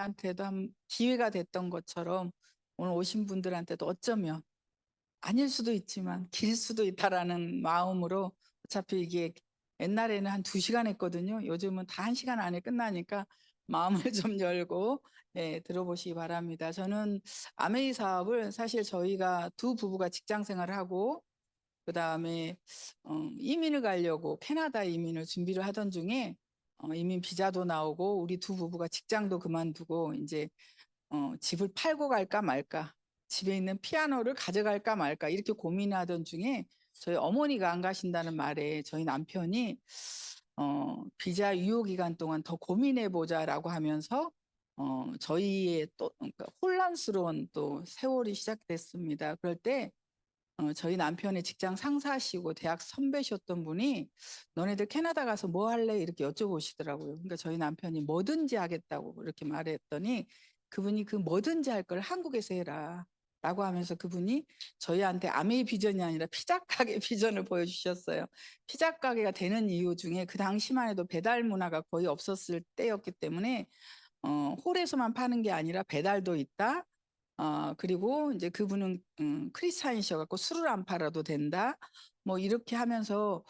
저희한테도 한 기회가 됐던 것처럼 오늘 오신 분들한테도 어쩌면 아닐 수도 있지만 길 수도 있다라는 마음으로 어차피 이게 옛날에는 한 2시간 했거든요. 요즘은 다 1시간 안에 끝나니까 마음을 좀 열고 들어보시기 바랍니다. 저는 아메이 사업을 사실 저희가 두 부부가 직장 생활을 하고 그다음에 이민을 가려고 캐나다 이민을 준비를 하던 중에 이민 비자도 나오고 우리 두 부부가 직장도 그만두고 이제 집을 팔고 갈까 말까, 집에 있는 피아노를 가져갈까 말까 이렇게 고민하던 중에 저희 어머니가 안 가신다는 말에 저희 남편이 비자 유효 기간 동안 더 고민해 보자라고 하면서 저희의 또 그러니까 혼란스러운 또 세월이 시작됐습니다. 그럴 때 저희 남편의 직장 상사시고 대학 선배셨던 분이 너네들 캐나다 가서 뭐 할래? 이렇게 여쭤보시더라고요. 그러니까 저희 남편이 뭐든지 하겠다고 이렇게 말했더니 그분이 그 뭐든지 할 걸 한국에서 해라. 라고 하면서 그분이 저희한테 아메이 비전이 아니라 피자 가게 비전을 보여주셨어요. 피자 가게가 되는 이유 중에 그 당시만 해도 배달 문화가 거의 없었을 때였기 때문에 홀에서만 파는 게 아니라 배달도 있다. 그리고 이제 그분은 크리스찬이셔갖고 술을 안 팔아도 된다. 뭐 이렇게 하면서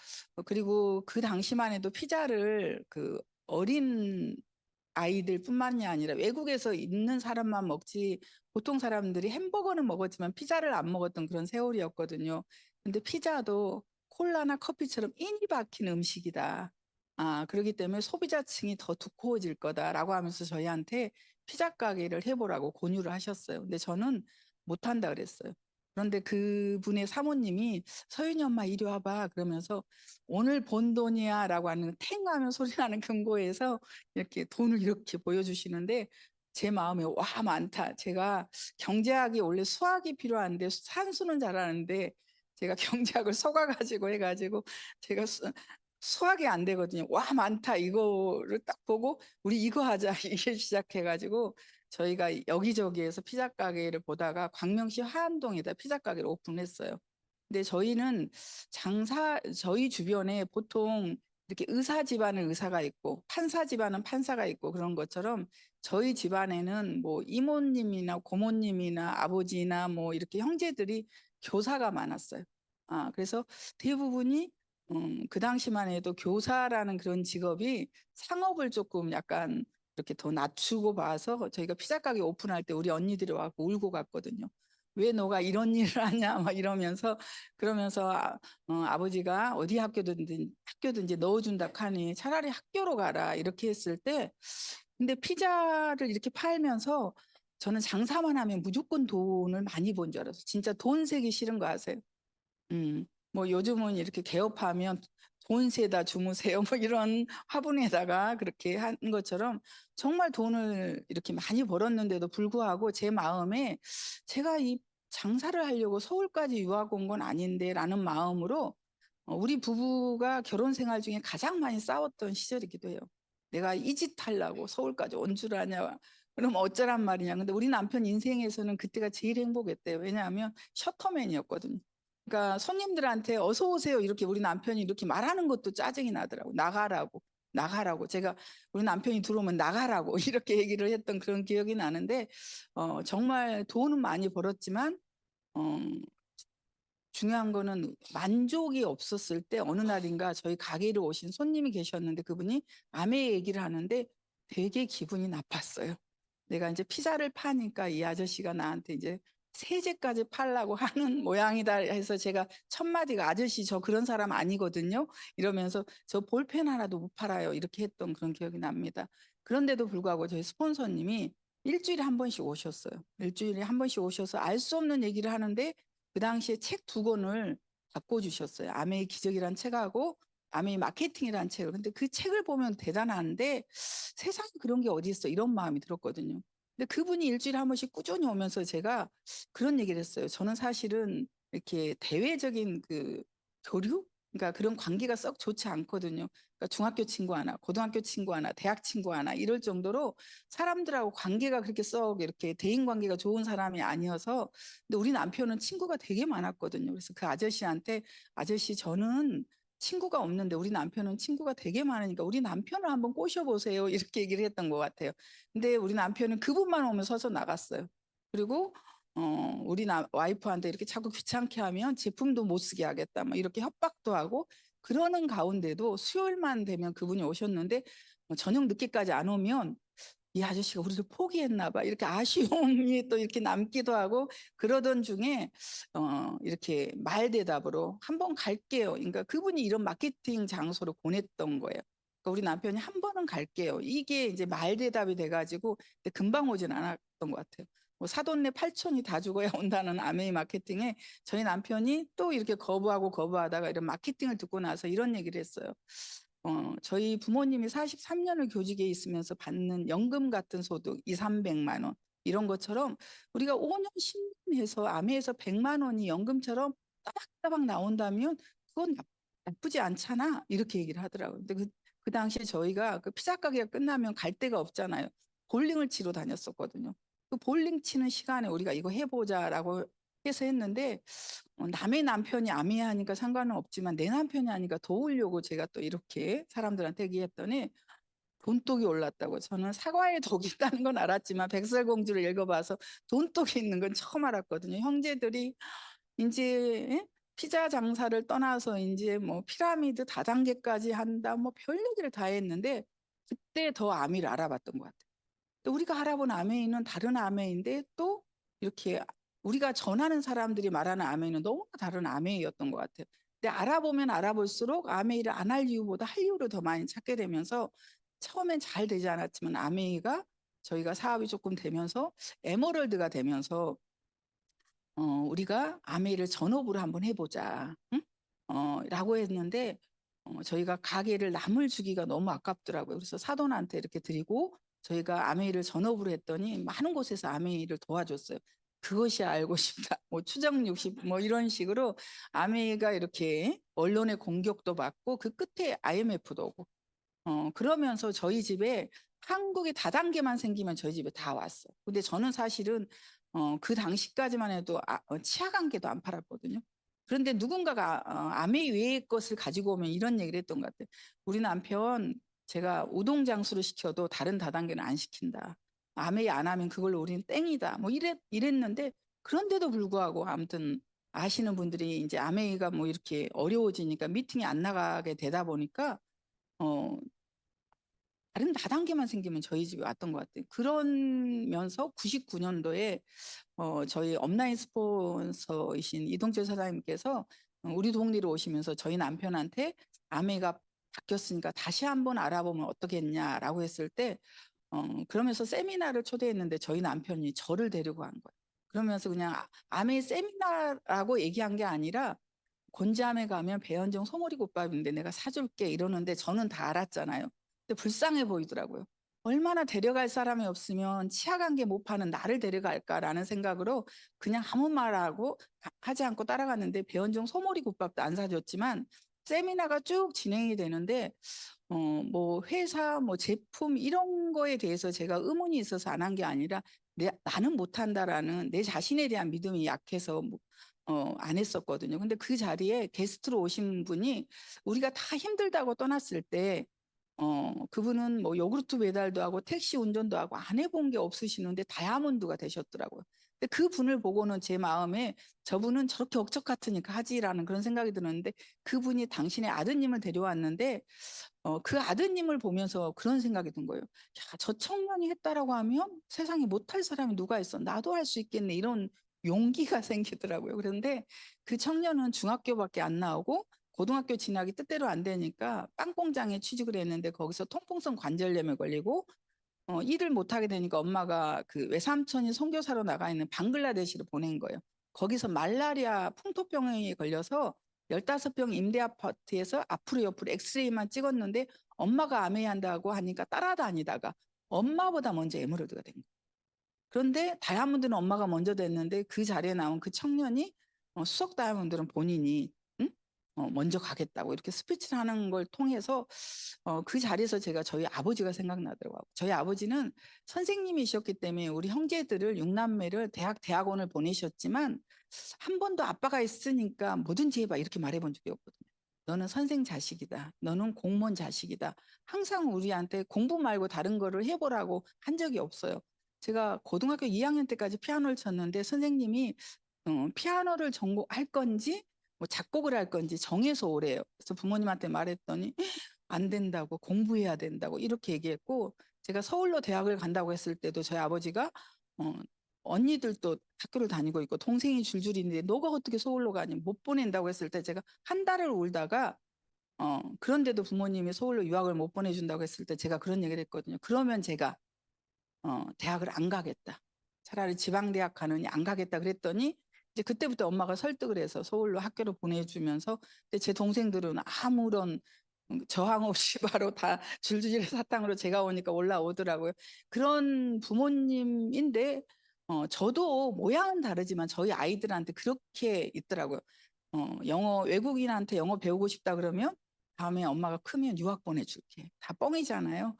그리고 그 당시만 해도 피자를 그 어린 아이들뿐만이 아니라 외국에서 있는 사람만 먹지 보통 사람들이 햄버거는 먹었지만 피자를 안 먹었던 그런 세월이었거든요. 근데 피자도 콜라나 커피처럼 인이 박힌 음식이다. 그렇기 때문에 소비자층이 더 두꺼워질 거다라고 하면서 저희한테 피자 가게를 해보라고 권유를 하셨어요. 근데 저는 못한다 그랬어요. 그런데 그분의 사모님이 서윤이 엄마 이리 와봐 그러면서 오늘 본 돈이야라고 하는 탱하면 소리 나는 금고에서 이렇게 돈을 이렇게 보여주시는데 제 마음에 와 많다. 제가 경제학이 원래 수학이 필요한데 산수는 잘하는데 제가 경제학을 속아가지고 해가지고 제가 수학이 안 되거든요. 와 많다 이거를 딱 보고 우리 이거 하자 이게 시작해가지고 저희가 여기저기에서 피자 가게를 보다가 광명시 하안동에다 피자 가게를 오픈했어요. 근데 저희는 저희 주변에 보통 이렇게 의사 집안은 의사가 있고 판사 집안은 판사가 있고 그런 것처럼 저희 집안에는 뭐 이모님이나 고모님이나 아버지나 뭐 이렇게 형제들이 교사가 많았어요. 그래서 대부분이 그 당시만 해도 교사라는 그런 직업이 상업을 조금 약간 이렇게 더 낮추고 봐서 저희가 피자 가게 오픈할 때 우리 언니들이 와서 울고 갔거든요. 왜 너가 이런 일을 하냐 막 이러면서 그러면서 아버지가 어디 학교든지 넣어준다 하니 차라리 학교로 가라 이렇게 했을 때 근데 피자를 이렇게 팔면서 저는 장사만 하면 무조건 돈을 많이 번 줄 알았어요. 진짜 돈 세기 싫은 거 아세요? 뭐 요즘은 이렇게 개업하면 돈 세다 주무세요. 뭐 이런 화분에다가 그렇게 한 것처럼 정말 돈을 이렇게 많이 벌었는데도 불구하고 제 마음에 제가 이 장사를 하려고 서울까지 유학 온 건 아닌데라는 마음으로 우리 부부가 결혼 생활 중에 가장 많이 싸웠던 시절이기도 해요. 내가 이 짓 하려고 서울까지 온 줄 아냐. 그럼 어쩌란 말이냐. 근데 우리 남편 인생에서는 그때가 제일 행복했대요. 왜냐하면 셔터맨이었거든요. 그러니까 손님들한테 어서 오세요 이렇게 우리 남편이 이렇게 말하는 것도 짜증이 나더라고. 나가라고. 나가라고. 제가 우리 남편이 들어오면 나가라고 이렇게 얘기를 했던 그런 기억이 나는데 정말 돈은 많이 벌었지만 어, 중요한 거는 만족이 없었을 때 어느 날인가 저희 가게로 오신 손님이 계셨는데 그분이 아내 얘기를 하는데 되게 기분이 나빴어요. 내가 이제 피자를 파니까 이 아저씨가 나한테 이제 세제까지 팔라고 하는 모양이다 해서 제가 첫 마디가 아저씨 저 그런 사람 아니거든요. 이러면서 저 볼펜 하나도 못 팔아요. 이렇게 했던 그런 기억이 납니다. 그런데도 불구하고 저희 스폰서님이 일주일에 한 번씩 오셨어요. 일주일에 한 번씩 오셔서 알 수 없는 얘기를 하는데 그 당시에 책 2권을 바꿔주셨어요. 아메이 기적이란 책하고 아메이 마케팅이란 책을. 근데 그 책을 보면 대단한데 세상에 그런 게 어디 있어 이런 마음이 들었거든요. 근데 그분이 일주일에 한 번씩 꾸준히 오면서 제가 그런 얘기를 했어요. 저는 사실은 이렇게 대외적인 그 교류? 그러니까 그런 관계가 썩 좋지 않거든요. 그러니까 중학교 친구 하나, 고등학교 친구 하나, 대학 친구 하나 이럴 정도로 사람들하고 관계가 그렇게 썩 이렇게 대인 관계가 좋은 사람이 아니어서 근데 우리 남편은 친구가 되게 많았거든요. 그래서 그 아저씨한테 아저씨 저는 친구가 없는데 우리 남편은 친구가 되게 많으니까 우리 남편을 한번 꼬셔보세요. 이렇게 얘기를 했던 것 같아요. 근데 우리 남편은 그분만 오면 서서 나갔어요. 그리고 우리 와이프한테 이렇게 자꾸 귀찮게 하면 제품도 못 쓰게 하겠다. 막 이렇게 협박도 하고 그러는 가운데도 수요일만 되면 그분이 오셨는데 저녁 늦게까지 안 오면 이 아저씨가 우리를 포기했나 봐. 이렇게 아쉬움이 또 이렇게 남기도 하고 그러던 중에 이렇게 말대답으로 한번 갈게요. 그러니까 그분이 이런 마케팅 장소로 보냈던 거예요. 그러니까 우리 남편이 한 번은 갈게요. 이게 이제 말대답이 돼가지고 금방 오진 않았던 것 같아요. 뭐 사돈네 팔촌이 다 죽어야 온다는 아메이 마케팅에 저희 남편이 또 이렇게 거부하다가 이런 마케팅을 듣고 나서 이런 얘기를 했어요. 저희 부모님이 43년을 교직에 있으면서 받는 연금 같은 소득 2, 300만 원 이런 것처럼 우리가 5년, 10년 해서 아메에서 100만 원이 연금처럼 따박따박 나온다면 그건 나쁘지 않잖아 이렇게 얘기를 하더라고요. 근데 그 당시에 저희가 그 피자 가게가 끝나면 갈 데가 없잖아요. 볼링을 치러 다녔었거든요. 그 볼링 치는 시간에 우리가 이거 해보자라고 해서 했는데 남의 남편이 아미하니까 상관은 없지만 내 남편이 하니까 도우려고 제가 또 이렇게 사람들한테 얘기했더니 돈독이 올랐다고. 저는 사과에 독이 있다는 건 알았지만 백설공주를 읽어봐서 돈독이 있는 건 처음 알았거든요. 형제들이 이제 피자 장사를 떠나서 이제 뭐 피라미드 다단계까지 한다 뭐 별 얘기를 다 했는데 그때 더 아미를 알아봤던 것 같아요. 우리가 알아본 아메이는 다른 아메이인데 또 이렇게 우리가 전하는 사람들이 말하는 아메이는 너무 다른 아메이였던 것 같아요. 근데 알아보면 알아볼수록 아메이를 안 할 이유보다 할 이유를 더 많이 찾게 되면서 처음엔 잘 되지 않았지만 아메이가 저희가 사업이 조금 되면서 에머럴드가 되면서 우리가 아메이를 전업으로 한번 해보자. 응? 라고 했는데 저희가 가게를 남을 주기가 너무 아깝더라고요. 그래서 사돈한테 이렇게 드리고 저희가 아메이를 전업으로 했더니 많은 곳에서 아메이를 도와줬어요. 그것이 알고 싶다. 뭐 추정 60, 뭐 이런 식으로 아메이가 이렇게 언론의 공격도 받고 그 끝에 IMF도 오고 그러면서 저희 집에 한국에 다단계만 생기면 저희 집에 다 왔어요. 근데 저는 사실은 그 당시까지만 해도 치아 관계도 안 팔았거든요. 그런데 누군가가 아메이 외의 것을 가지고 오면 이런 얘기를 했던 것 같아요. 우리 남편 제가 우동 장수를 시켜도 다른 다단계는 안 시킨다. 아메이 안 하면 그걸로 우리는 땡이다. 뭐 이랬는데 그런데도 불구하고 아무튼 아시는 분들이 이제 아메이가 뭐 이렇게 어려워지니까 미팅이 안 나가게 되다 보니까 어, 다른 다단계만 생기면 저희 집에 왔던 것 같아요. 그러면서 99년도에 저희 업라인 스폰서이신 이동철 사장님께서 우리 동네로 오시면서 저희 남편한테 아메가 바뀌었으니까 다시 한번 알아보면 어떻겠냐라고 했을 때 그러면서 세미나를 초대했는데 저희 남편이 저를 데리고 간 거예요. 그러면서 그냥 아메 세미나라고 얘기한 게 아니라 곤지암에 가면 배현정 소머리국밥인데 내가 사줄게 이러는데 저는 다 알았잖아요. 근데 불쌍해 보이더라고요. 얼마나 데려갈 사람이 없으면 치아 관계 못 파는 나를 데려갈까라는 생각으로 그냥 아무 말하고 하지 않고 따라갔는데 배현정 소머리국밥도 안 사줬지만 세미나가 쭉 진행이 되는데 뭐 회사 뭐 제품 이런 거에 대해서 제가 의문이 있어서 안 한 게 아니라 나는 못한다라는 내 자신에 대한 믿음이 약해서 안 했었거든요. 근데 그 자리에 게스트로 오신 분이 우리가 다 힘들다고 떠났을 때 그분은 뭐 요구르트 배달도 하고 택시 운전도 하고 안 해본 게 없으시는데 다이아몬드가 되셨더라고요. 근데 그 분을 보고는 제 마음에 저분은 저렇게 억척 같으니까 하지라는 그런 생각이 드는데 그분이 당신의 아드님을 데려왔는데 그 아드님을 보면서 그런 생각이 든 거예요. 야, 저 청년이 했다라고 하면 세상에 못할 사람이 누가 있어? 나도 할 수 있겠네. 이런 용기가 생기더라고요. 그런데 그 청년은 중학교밖에 안 나오고 고등학교 진학이 뜻대로 안 되니까 빵 공장에 취직을 했는데 거기서 통풍성 관절염에 걸리고 일을 못하게 되니까 엄마가 그 외삼촌이 선교사로 나가 있는 방글라데시로 보낸 거예요. 거기서 말라리아 풍토병에 걸려서 15평 임대 아파트에서 앞으로 옆으로 엑스레이만 찍었는데 엄마가 암회한다고 하니까 따라다니다가 엄마보다 먼저 에메랄드가 된 거예요. 그런데 다이아몬드는 엄마가 먼저 됐는데 그 자리에 나온 그 청년이 수석 다이아몬드는 본인이 응? 먼저 가겠다고 이렇게 스피치를 하는 걸 통해서 그 자리에서 제가 저희 아버지가 생각나더라고요. 저희 아버지는 선생님이셨기 때문에 우리 형제들을 6남매를 대학원을 보내셨지만 한 번도 아빠가 있으니까 뭐든지 해봐 이렇게 말해본 적이 없거든요. 너는 선생 자식이다. 너는 공무원 자식이다. 항상 우리한테 공부 말고 다른 거를 해보라고 한 적이 없어요. 제가 고등학교 2학년 때까지 피아노를 쳤는데 선생님이 피아노를 전공할 건지 뭐 작곡을 할 건지 정해서 오래요. 그래서 부모님한테 말했더니 안 된다고, 공부해야 된다고 이렇게 얘기했고, 제가 서울로 대학을 간다고 했을 때도 저희 아버지가 어, 언니들도 학교를 다니고 있고 동생이 줄줄이 있는데 너가 어떻게 서울로 가니, 못 보낸다고 했을 때 제가 한 달을 울다가 그런데도 부모님이 서울로 유학을 못 보내준다고 했을 때 제가 그런 얘기를 했거든요. 그러면 제가 대학을 안 가겠다. 차라리 지방대학 가느니 안 가겠다 그랬더니 이제 그때부터 엄마가 설득을 해서 서울로 학교를 보내주면서, 근데 제 동생들은 아무런 저항 없이 바로 다 줄줄이 사탕으로 제가 오니까 올라오더라고요. 그런 부모님인데 저도 모양은 다르지만 저희 아이들한테 그렇게 있더라고요. 영어, 외국인한테 영어 배우고 싶다 그러면 다음에 엄마가 크면 유학 보내줄게. 다 뻥이잖아요.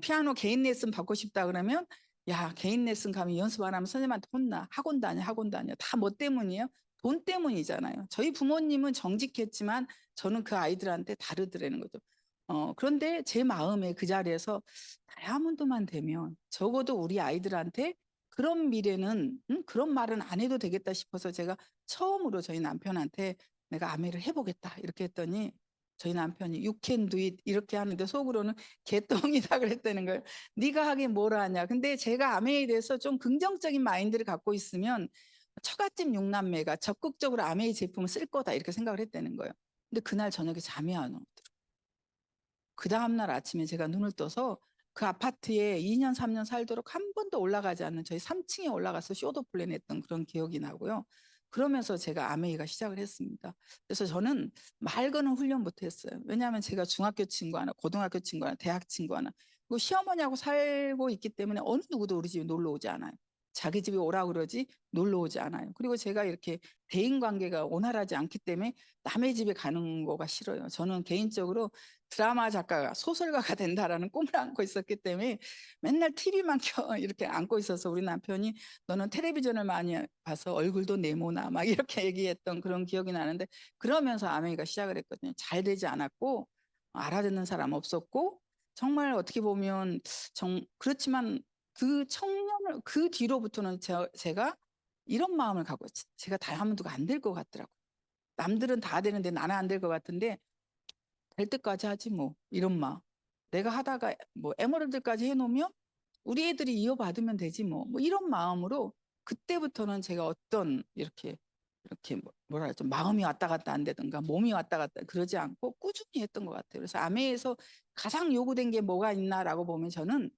피아노 개인 레슨 받고 싶다 그러면 야, 개인 레슨 가면 연습 안 하면 선생님한테 혼나. 학원 다녀, 학원 다녀. 다 뭐 때문이에요? 돈 때문이잖아요. 저희 부모님은 정직했지만 저는 그 아이들한테 다르더라는 거죠. 그런데 제 마음에 그 자리에서 다이아몬드만 되면 적어도 우리 아이들한테 그런 미래는, 그런 말은 안 해도 되겠다 싶어서 제가 처음으로 저희 남편한테 내가 아메를 해보겠다 이렇게 했더니 저희 남편이 You can do it 이렇게 하는데 속으로는 개똥이다 그랬다는 거예요. 네가 하긴 뭘 하냐. 근데 제가 아메에 대해서 좀 긍정적인 마인드를 갖고 있으면 처갓집 6남매가 적극적으로 아메이 제품을 쓸 거다 이렇게 생각을 했다는 거예요. 근데 그날 저녁에 잠이 안 오더라고요. 그 다음날 아침에 제가 눈을 떠서 그 아파트에 2년, 3년 살도록 한 번도 올라가지 않는 저희 3층에 올라가서 쇼도 플랜했던 그런 기억이 나고요. 그러면서 제가 아메이가 시작을 했습니다. 그래서 저는 말 거는 훈련부터 했어요. 왜냐하면 제가 중학교 친구 하나, 고등학교 친구 하나, 대학 친구 하나, 그리고 시어머니하고 살고 있기 때문에 어느 누구도 우리 집에 놀러 오지 않아요. 자기 집에 오라고 그러지 놀러 오지 않아요. 그리고 제가 이렇게 대인 관계가 원활하지 않기 때문에 남의 집에 가는 거가 싫어요. 저는 개인적으로 드라마 작가가 소설가가 된다라는 꿈을 안고 있었기 때문에 맨날 TV만 이렇게 안고 있어서 우리 남편이 너는 텔레비전을 많이 봐서 얼굴도 네모나 막 이렇게 얘기했던 그런 기억이 나는데, 그러면서 아메이가 시작을 했거든요. 잘 되지 않았고 알아듣는 사람 없었고 정말 어떻게 보면 그렇지만 그 청년을 그 뒤로부터는 제가 이런 마음을 갖고 제가 다이아몬드가 안 될 것 같더라고요. 남들은 다 되는데 나는 안 될 것 같은데 될 때까지 하지 뭐 이런 마음. 내가 하다가 뭐 에머랄드까지 해놓으면 우리 애들이 이어받으면 되지 뭐 이런 마음으로 그때부터는 제가 어떤 이렇게 뭐라 하죠, 마음이 왔다 갔다 안 되든가 몸이 왔다 갔다 그러지 않고 꾸준히 했던 것 같아요. 그래서 아메에서 가장 요구된 게 뭐가 있나라고 보면 저는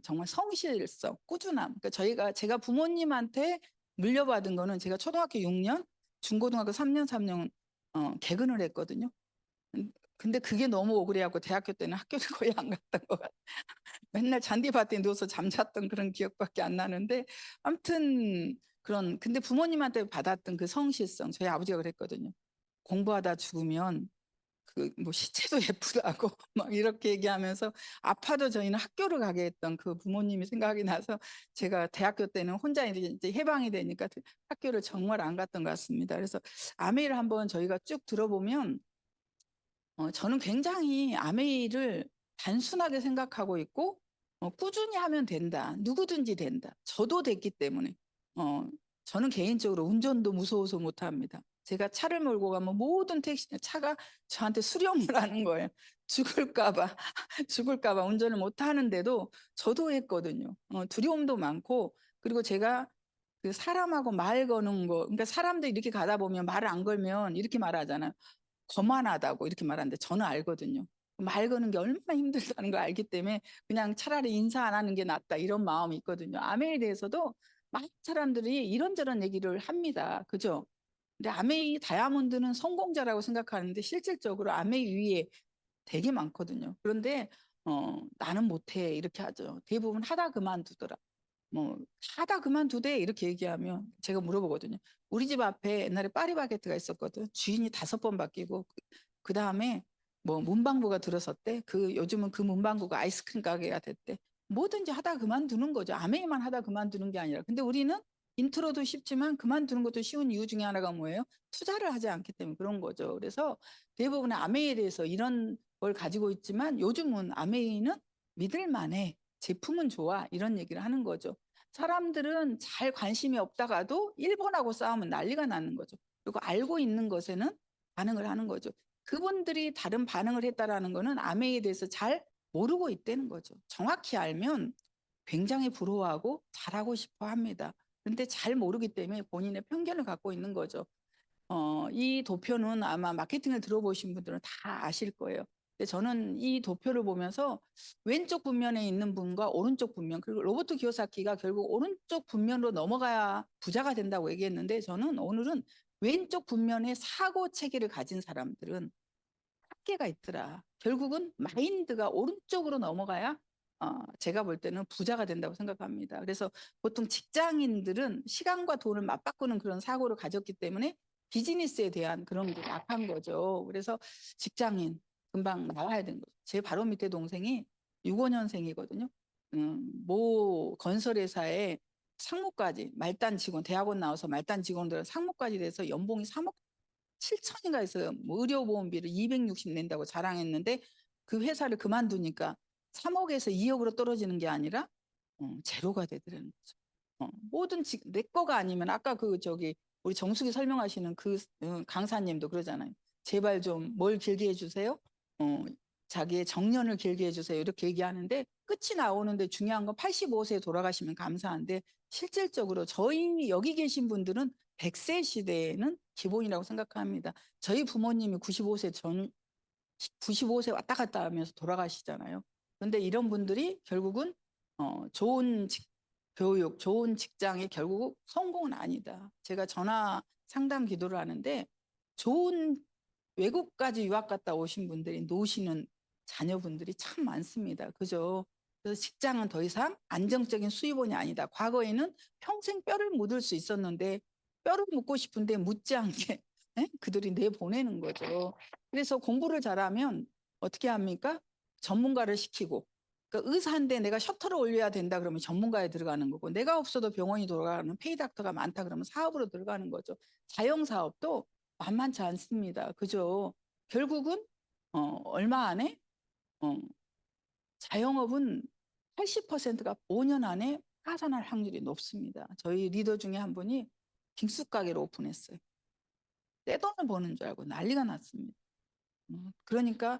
정말 성실성, 꾸준함. 그러니까 제가 부모님한테 물려받은 거는 제가 초등학교 6년, 중고등학교 3년 개근을 했거든요. 근데 그게 너무 억울해갖고 대학교 때는 학교를 거의 안 갔던 것 같아요. 맨날 잔디밭에 누워서 잠잤던 그런 기억밖에 안 나는데, 아무튼 근데 부모님한테 받았던 그 성실성, 저희 아버지가 그랬거든요. 공부하다 죽으면 그 뭐 시체도 예쁘다고 막 이렇게 얘기하면서 아파도 저희는 학교를 가게 했던 그 부모님이 생각이 나서 제가 대학교 때는 혼자 이제 해방이 되니까 학교를 정말 안 갔던 것 같습니다. 그래서 아메이를 한번 저희가 쭉 들어보면 저는 굉장히 아메이를 단순하게 생각하고 있고 꾸준히 하면 된다. 누구든지 된다. 저도 됐기 때문에 저는 개인적으로 운전도 무서워서 못합니다. 제가 차를 몰고 가면 모든 차가 저한테 수령을 하는 거예요. 죽을까 봐 죽을까 봐 운전을 못 하는데도 저도 했거든요. 두려움도 많고, 그리고 제가 그 사람하고 말 거는 거, 그러니까 사람들 이렇게 가다 보면 말을 안 걸면 이렇게 말하잖아요. 거만하다고 이렇게 말하는데 저는 알거든요. 말 거는 게 얼마나 힘들다는 걸 알기 때문에 그냥 차라리 인사 안 하는 게 낫다 이런 마음이 있거든요. 아메이에 대해서도 많은 사람들이 이런저런 얘기를 합니다. 그죠? 근데 아메이 다이아몬드는 성공자라고 생각하는데 실질적으로 아메이 위에 되게 많거든요. 그런데 나는 못해 이렇게 하죠. 대부분 하다 그만두더라. 뭐 하다 그만두대 이렇게 얘기하면 제가 물어보거든요. 우리 집 앞에 옛날에 파리바게트가 있었거든. 주인이 5번 바뀌고 그 다음에 뭐 문방구가 들어섰대. 요즘은 그 문방구가 아이스크림 가게가 됐대. 뭐든지 하다 그만두는 거죠. 아메이만 하다 그만두는 게 아니라. 근데 우리는 인트로도 쉽지만 그만두는 것도 쉬운 이유 중에 하나가 뭐예요? 투자를 하지 않기 때문에 그런 거죠. 그래서 대부분의 아메이에 대해서 이런 걸 가지고 있지만 요즘은 아메이는 믿을만해. 제품은 좋아. 이런 얘기를 하는 거죠. 사람들은 잘 관심이 없다가도 일본하고 싸우면 난리가 나는 거죠. 그리고 알고 있는 것에는 반응을 하는 거죠. 그분들이 다른 반응을 했다라는 거는 아메이에 대해서 잘 모르고 있다는 거죠. 정확히 알면 굉장히 부러워하고 잘하고 싶어 합니다. 근데 잘 모르기 때문에 본인의 편견을 갖고 있는 거죠. 이 도표는 아마 마케팅을 들어보신 분들은 다 아실 거예요. 근데 저는 이 도표를 보면서 왼쪽 분면에 있는 분과 오른쪽 분면, 그리고 로버트 기요사키가 결국 오른쪽 분면으로 넘어가야 부자가 된다고 얘기했는데, 저는 오늘은 왼쪽 분면에 사고 체계를 가진 사람들은 한계가 있더라. 결국은 마인드가 오른쪽으로 넘어가야 제가 볼 때는 부자가 된다고 생각합니다. 그래서 보통 직장인들은 시간과 돈을 맞바꾸는 그런 사고를 가졌기 때문에 비즈니스에 대한 그런 게 약한 거죠. 그래서 직장인 금방 나와야 되는 거죠. 제 바로 밑에 동생이 65년생이거든요. 모 건설회사에 상무까지 말단 직원, 대학원 나와서 말단 직원들은 상무까지 돼서 연봉이 3억 7천인가 해서 뭐 의료보험비를 260 낸다고 자랑했는데 그 회사를 그만두니까 3억에서 2억으로 떨어지는 게 아니라 제로가 되더라는 거죠. 모든 내 거가 아니면 아까 그 저기 우리 정숙이 설명하시는 그 강사님도 그러잖아요. 제발 좀 뭘 길게 해주세요. 자기의 정년을 길게 해주세요. 이렇게 얘기하는데 끝이 나오는데 중요한 건 85세에 돌아가시면 감사한데 실질적으로 저희 여기 계신 분들은 100세 시대에는 기본이라고 생각합니다. 저희 부모님이 95세 전 95세 왔다 갔다 하면서 돌아가시잖아요. 그런데 이런 분들이 결국은 좋은 교육, 좋은 직장이 결국 성공은 아니다. 제가 전화 상담 기도를 하는데 좋은 외국까지 유학 갔다 오신 분들이 노시는 자녀분들이 참 많습니다. 그죠? 그래서 직장은 더 이상 안정적인 수입원이 아니다. 과거에는 평생 뼈를 묻을 수 있었는데 뼈를 묻고 싶은데 묻지 않게 그들이 내보내는 거죠. 그래서 공부를 잘하면 어떻게 합니까? 전문가를 시키고 그러니까 의사인데 내가 셔터를 올려야 된다 그러면 전문가에 들어가는 거고 내가 없어도 병원이 돌아가는 페이닥터가 많다 그러면 사업으로 들어가는 거죠. 자영사업도 만만치 않습니다. 그죠? 결국은 얼마 안에 자영업은 80%가 5년 안에 파산할 확률이 높습니다. 저희 리더 중에 한 분이 빙수 가게를 오픈했어요. 떼돈을 버는 줄 알고 난리가 났습니다. 그러니까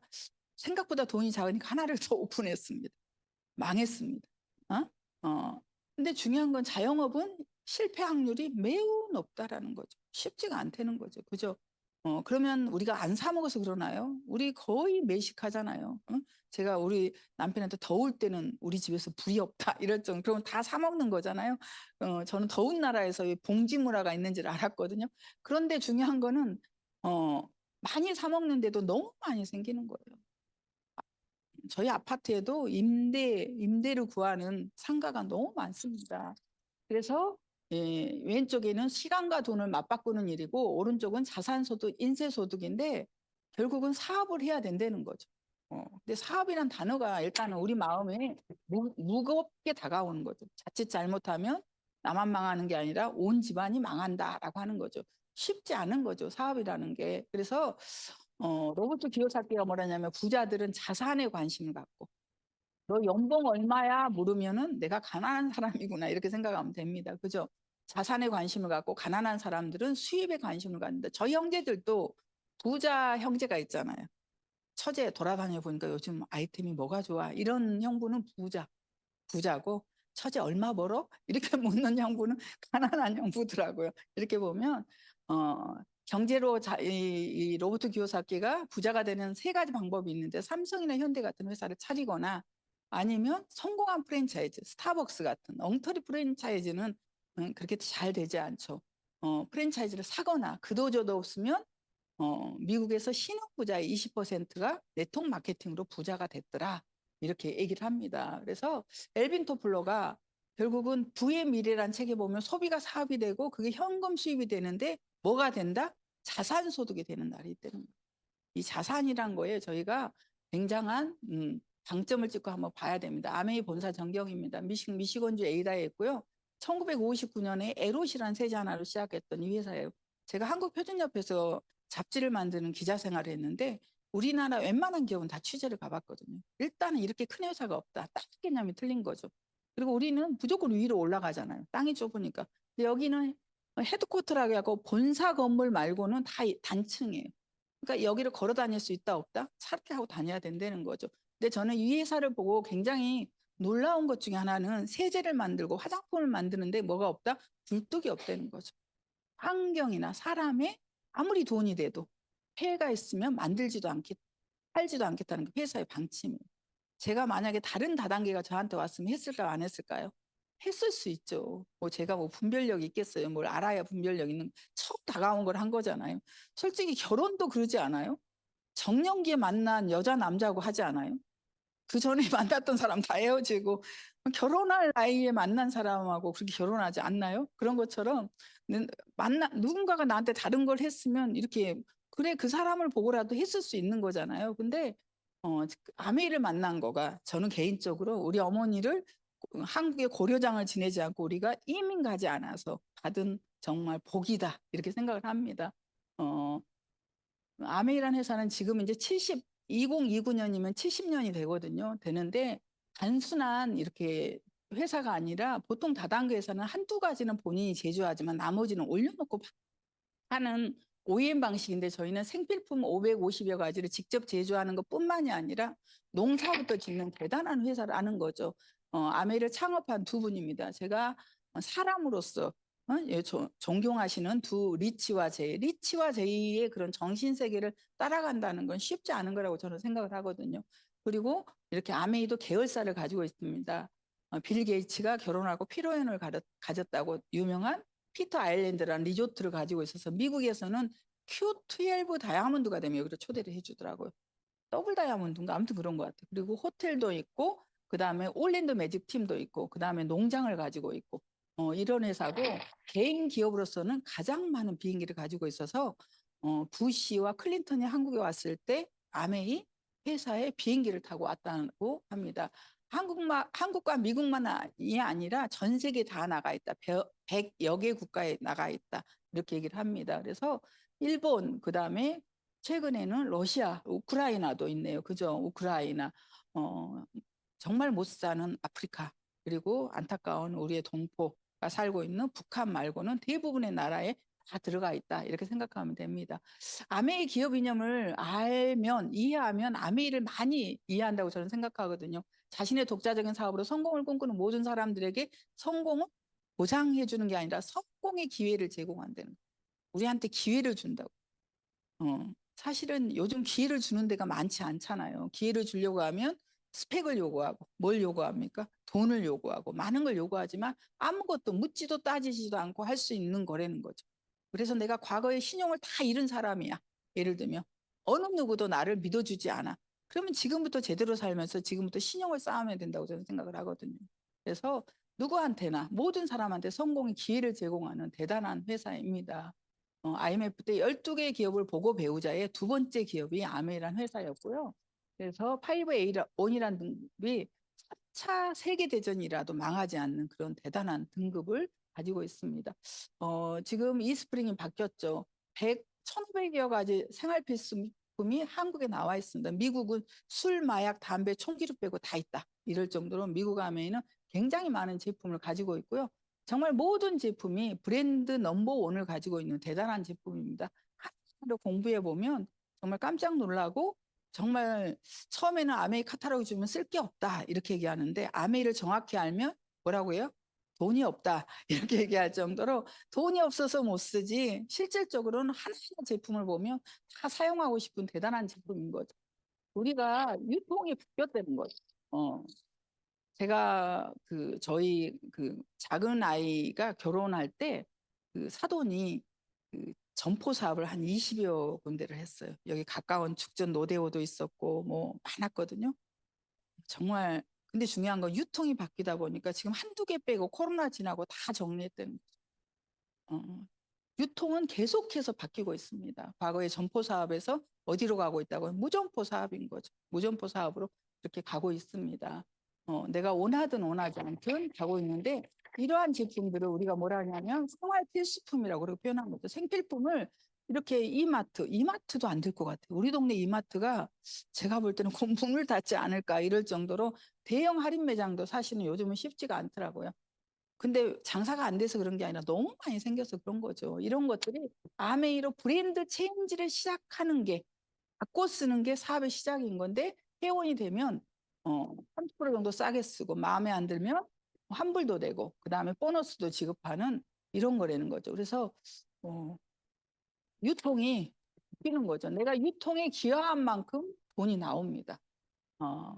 생각보다 돈이 작으니까 하나를 더 오픈했습니다. 망했습니다. 근데 중요한 건 자영업은 실패 확률이 매우 높다라는 거죠. 쉽지가 않다는 거죠. 그죠? 그러면 우리가 안 사 먹어서 그러나요? 우리 거의 매식하잖아요. 제가 우리 남편한테 더울 때는 우리 집에서 불이 없다 이럴 정도. 그러면 다 사 먹는 거잖아요. 저는 더운 나라에서 봉지 문화가 있는지를 알았거든요. 그런데 중요한 거는 많이 사 먹는데도 너무 많이 생기는 거예요. 저희 아파트에도 임대를 구하는 상가가 너무 많습니다. 그래서 왼쪽에는 시간과 돈을 맞바꾸는 일이고 오른쪽은 자산소득, 인세소득인데 결국은 사업을 해야 된다는 거죠. 근데 사업이란 단어가 일단은 우리 마음에 무겁게 다가오는 거죠. 자칫 잘못하면 나만 망하는 게 아니라 온 집안이 망한다라고 하는 거죠. 쉽지 않은 거죠. 사업이라는 게. 그래서 로버트 기요사키가 뭐라냐면 부자들은 자산에 관심을 갖고 너 연봉 얼마야 물으면은 내가 가난한 사람이구나 이렇게 생각하면 됩니다. 그죠? 자산에 관심을 갖고 가난한 사람들은 수입에 관심을 갖는다. 저희 형제들도 부자 형제가 있잖아요. 처제 돌아다녀 보니까 요즘 아이템이 뭐가 좋아? 이런 형부는 부자고 처제 얼마 벌어? 이렇게 묻는 형부는 가난한 형부더라고요. 이렇게 보면 경제로 이 로버트 기요사키가 부자가 되는 세 가지 방법이 있는데 삼성이나 현대 같은 회사를 차리거나 아니면 성공한 프랜차이즈, 스타벅스 같은 엉터리 프랜차이즈는 그렇게 잘 되지 않죠. 프랜차이즈를 사거나 그도저도 없으면 미국에서 신흥부자의 20%가 네트워크 마케팅으로 부자가 됐더라. 이렇게 얘기를 합니다. 그래서 엘빈 토플러가 결국은 부의 미래란 책에 보면 소비가 사업이 되고 그게 현금 수입이 되는데 뭐가 된다? 자산 소득이 되는 날이 있다는 거예요. 이 자산이란 거에 저희가 굉장한 방점을 찍고 한번 봐야 됩니다. 아메이 본사 전경입니다. 미시건주 에이다에 있고요. 1959년에 에롯이라는 세제 하나로 시작했던 이 회사예요. 제가 한국표준협회에서 잡지를 만드는 기자 생활을 했는데 우리나라 웬만한 기업은 다 취재를 가봤거든요. 일단은 이렇게 큰 회사가 없다. 딱 개념이 틀린 거죠. 그리고 우리는 무조건 위로 올라가잖아요. 땅이 좁으니까. 근데 여기는 헤드코트라고 하고 본사 건물 말고는 다 단층이에요. 그러니까 여기를 걸어 다닐 수 있다 없다? 차를 타고 다녀야 된다는 거죠. 근데 저는 이 회사를 보고 굉장히 놀라운 것 중에 하나는 세제를 만들고 화장품을 만드는데 뭐가 없다? 굴뚝이 없다는 거죠. 환경이나 사람에 아무리 돈이 돼도 폐해가 있으면 만들지도 않겠, 팔지도 않겠다는 게 회사의 방침이에요. 제가 만약에 다른 다단계가 저한테 왔으면 했을까요? 안 했을까요? 했을 수 있죠. 뭐 제가 뭐 분별력이 있겠어요. 뭘 알아야 분별력 있는 처음 다가온 걸 한 거잖아요. 솔직히 결혼도 그러지 않아요? 정년기에 만난 여자 남자하고 하지 않아요? 그 전에 만났던 사람 다 헤어지고 결혼할 나이에 만난 사람하고 그렇게 결혼하지 않나요? 그런 것처럼 누군가가 나한테 다른 걸 했으면 이렇게 그래 그 사람을 보고라도 했을 수 있는 거잖아요. 근데 아메이를 만난 거가 저는 개인적으로 우리 어머니를 한국의 고려장을 지내지 않고 우리가 이민 가지 않아서 받은 정말 복이다 이렇게 생각을 합니다. 아메이라는 회사는 지금 이제 2029년이면 70년이 되거든요. 되는데 단순한 이렇게 회사가 아니라 보통 다단계 회사는 한두 가지는 본인이 제조하지만 나머지는 올려놓고 하는 OEM 방식인데 저희는 생필품 550여 가지를 직접 제조하는 것뿐만이 아니라 농사부터 짓는 대단한 회사라는 거죠. 아메이를 창업한 두 분입니다. 제가 사람으로서 예, 존경하시는 두 리치와 제이의 그런 정신 세계를 따라간다는 건 쉽지 않은 거라고 저는 생각을 하거든요. 그리고 이렇게 아메이도 계열사를 가지고 있습니다. 빌 게이츠가 결혼하고 피로연을 가졌다고 유명한 피터 아일랜드라는 리조트를 가지고 있어서 미국에서는 Q12 다이아몬드가 되면 여기로 초대를 해주더라고요. 더블 다이아몬드인가 아무튼 그런 것 같아요. 그리고 호텔도 있고 그다음에 올랜도 매직 팀도 있고 그다음에 농장을 가지고 있고 이런 회사고 개인 기업으로서는 가장 많은 비행기를 가지고 있어서 부시와 클린턴이 한국에 왔을 때 아메이 회사에 비행기를 타고 왔다고 합니다. 한국과 미국만이 아니라 전 세계 다 나가 있다. 100여 개 국가에 나가 있다. 이렇게 얘기를 합니다. 그래서 일본, 그다음에 최근에는 러시아, 우크라이나도 있네요. 그죠? 우크라이나. 어, 정말 못 사는 아프리카, 그리고 안타까운 우리의 동포가 살고 있는 북한 말고는 대부분의 나라에 다 들어가 있다. 이렇게 생각하면 됩니다. 아메이 기업 이념을 알면, 이해하면 아메이를 많이 이해한다고 저는 생각하거든요. 자신의 독자적인 사업으로 성공을 꿈꾸는 모든 사람들에게 성공을 보장해 주는 게 아니라 성공의 기회를 제공한다는 거예요. 우리한테 기회를 준다고. 사실은 요즘 기회를 주는 데가 많지 않잖아요. 기회를 주려고 하면 스펙을 요구하고 뭘 요구합니까? 돈을 요구하고 많은 걸 요구하지만 아무것도 묻지도 따지지도 않고 할 수 있는 거라는 거죠. 그래서 내가 과거에 신용을 다 잃은 사람이야. 예를 들면 어느 누구도 나를 믿어주지 않아. 그러면 지금부터 제대로 살면서 지금부터 신용을 쌓아야 된다고 저는 생각을 하거든요. 그래서 누구한테나 모든 사람한테 성공의 기회를 제공하는 대단한 회사입니다. IMF 때 12개 기업을 보고 배우자의 두 번째 기업이 아메이란 회사였고요. 그래서 5A1이라는 등급이 4차 세계대전이라도 망하지 않는 그런 대단한 등급을 가지고 있습니다. 지금 이스프링이 바뀌었죠. 1,500여 가지 생활필수품이 한국에 나와 있습니다. 미국은 술, 마약, 담배, 총기류 빼고 다 있다. 이럴 정도로 미국 아메이는 굉장히 많은 제품을 가지고 있고요. 정말 모든 제품이 브랜드 넘버원을 가지고 있는 대단한 제품입니다. 하나로 공부해 보면 정말 깜짝 놀라고 정말 처음에는 아메이 카탈로그 주면 쓸 게 없다 이렇게 얘기하는데 아메이를 정확히 알면 뭐라고 해요? 돈이 없다 이렇게 얘기할 정도로 돈이 없어서 못 쓰지 실질적으로는 하나하나 제품을 보면 다 사용하고 싶은 대단한 제품인 거죠. 우리가 유통이 바뀌었다는 거죠. 제가 저희 작은 아이가 결혼할 때 사돈이 점포 사업을 한 20여 군데를 했어요. 여기 가까운 죽전 노대호도 있었고 뭐 많았거든요. 정말 근데 중요한 건 유통이 바뀌다 보니까 지금 한두 개 빼고 코로나 지나고 다 정리했다는 거죠. 유통은 계속해서 바뀌고 있습니다. 과거에 점포 사업에서 어디로 가고 있다고 무점포 사업인 거죠. 무점포 사업으로 이렇게 가고 있습니다. 내가 원하든 원하지 않든 가고 있는데 이러한 제품들을 우리가 뭐라 하냐면 생활 필수품이라고 그렇게 표현한 거죠. 생필품을 이렇게 이마트도 안 될 것 같아요. 우리 동네 이마트가 제가 볼 때는 공분을 닫지 않을까 이럴 정도로 대형 할인 매장도 사실은 요즘은 쉽지가 않더라고요. 근데 장사가 안 돼서 그런 게 아니라 너무 많이 생겨서 그런 거죠. 이런 것들이 아메이로 브랜드 체인지를 시작하는 게 바꿔 쓰는 게 사업의 시작인 건데 회원이 되면 30% 정도 싸게 쓰고 마음에 안 들면 환불도 되고 그다음에 보너스도 지급하는 이런 거라는 거죠. 그래서 어, 유통이 뛰는 거죠. 내가 유통에 기여한 만큼 돈이 나옵니다.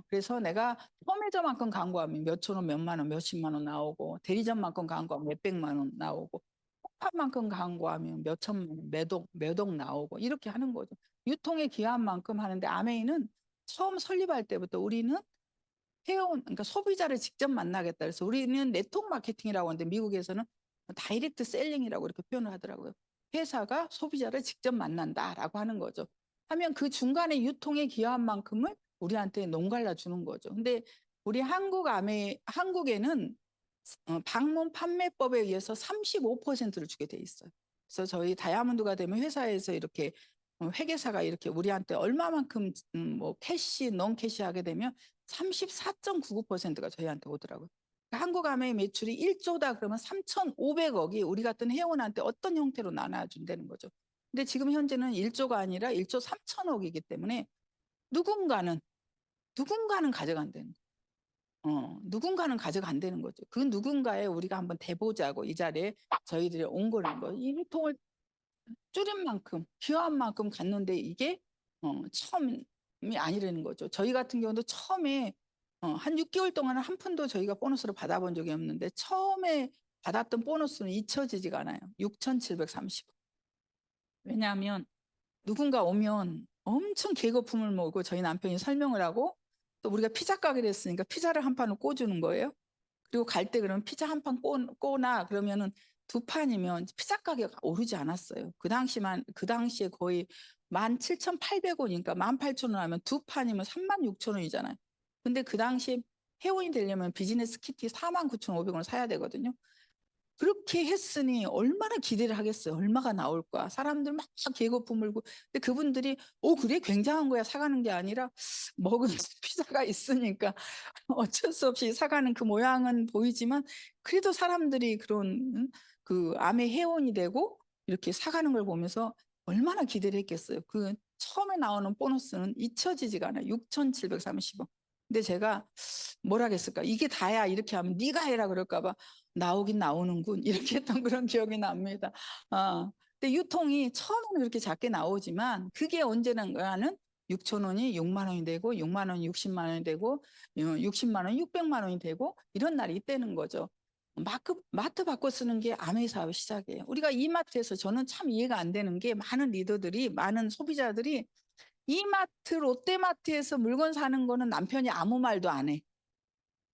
그래서 내가 펌웨저만큼 광고하면 몇천 원, 몇만 원, 몇십만 원 나오고 대리점만큼 광고하면 몇백만 원 나오고 폭탄만큼 광고하면 몇천만 원, 몇억 나오고 이렇게 하는 거죠. 유통에 기여한 만큼 하는데 아메이는 처음 설립할 때부터 우리는 그러니까 소비자를 직접 만나겠다. 그래서 우리는 네트워크 마케팅이라고 하는데 미국에서는 다이렉트 셀링이라고 이렇게 표현을 하더라고요. 회사가 소비자를 직접 만난다라고 하는 거죠. 하면 그 중간에 유통에 기여한 만큼을 우리한테 농갈라 주는 거죠. 근데 우리 한국에는 방문 판매법에 의해서 35%를 주게 돼 있어요. 그래서 저희 다이아몬드가 되면 회사에서 이렇게 회계사가 이렇게 우리한테 얼마만큼 뭐 캐시, non 캐시 하게 되면 34.99%가 저희한테 오더라고요. 그러니까 한국 아메이 매출이 1조다 그러면 3,500억이 우리 같은 회원한테 어떤 형태로 나눠준다는 거죠. 근데 지금 현재는 1조가 아니라 1조 3천억이기 때문에 누군가는 가져간다는 누군가는 가져간다는 거죠. 그 누군가에 우리가 한번 대보자고 이 자리에 저희들이 온 거라는 거예요. 이 유통을 줄인 만큼, 기여한 만큼 갔는데 이게 처음이 아니라는 거죠. 저희 같은 경우도 처음에 한 6개월 동안은 한 푼도 저희가 보너스를 받아본 적이 없는데 처음에 받았던 보너스는 잊혀지지가 않아요. 6,730원. 왜냐하면 누군가 오면 엄청 계거품을 모으고 저희 남편이 설명을 하고 또 우리가 피자 가게를 했으니까 피자를 한 판을 꽂주는 거예요. 그리고 갈 때 그러면 피자 한 판 꼬나 그러면은 두 판이면 피자 가격이 오르지 않았어요. 그 당시에 거의 17,800원이니까 18,000원 하면 두 판이면 36,000원이잖아요. 근데 그 당시에 회원이 되려면 비즈니스 키트 49,500원 사야 되거든요. 그렇게 했으니 얼마나 기대를 하겠어요. 얼마가 나올까. 사람들 막 개고 품을고. 근데 그분들이 그래 굉장한 거야 사가는 게 아니라 먹은 피자가 있으니까 어쩔 수 없이 사가는 그 모양은 보이지만 그래도 사람들이 그런 그 암의 회원이 되고 이렇게 사가는 걸 보면서 얼마나 기대를 했겠어요. 그 처음에 나오는 보너스는 잊혀지지가 않아요. 6,730원. 근데 제가 뭘 하겠을까? 이게 다야 이렇게 하면 네가 해라 그럴까 봐 나오긴 나오는군 이렇게 했던 그런 기억이 납니다. 근데 유통이 처음에는 그렇게 작게 나오지만 그게 언제는가는 6천 원이 6만 원이 되고 6만 원이 60만 원이 되고 60만 원이 600만 원이 되고 이런 날이 있다는 거죠. 마트 바꿔 쓰는 게 아메이 사업의 시작이에요. 우리가 이마트에서 저는 참 이해가 안 되는 게 많은 리더들이 많은 소비자들이 이마트 롯데마트에서 물건 사는 거는 남편이 아무 말도 안 해.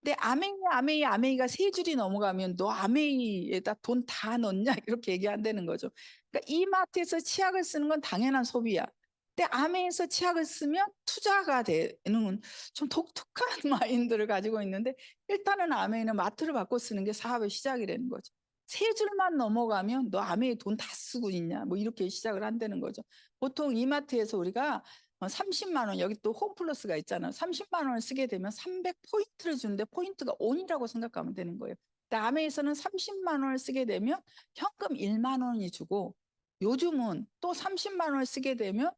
근데 아메이가 세 줄이 넘어가면 너 아메이에다 돈 다 넣냐 이렇게 얘기한다는 거죠. 그러니까 이마트에서 치약을 쓰는 건 당연한 소비야. 근데 아메이에서 치약을 쓰면 투자가 되는 좀 독특한 마인드를 가지고 있는데 일단은 아메이는 마트를 바꿔 쓰는 게 사업의 시작이라는 거죠. 세 줄만 넘어가면 너 아메이 돈 다 쓰고 있냐 뭐 이렇게 시작을 한다는 거죠. 보통 이마트에서 우리가 30만 원 여기 또 홈플러스가 있잖아요. 30만 원을 쓰게 되면 300포인트를 주는데 포인트가 온이라고 생각하면 되는 거예요. 아메에서는 30만 원을 쓰게 되면 현금 1만 원이 주고 요즘은 또 30만 원을 쓰게 되면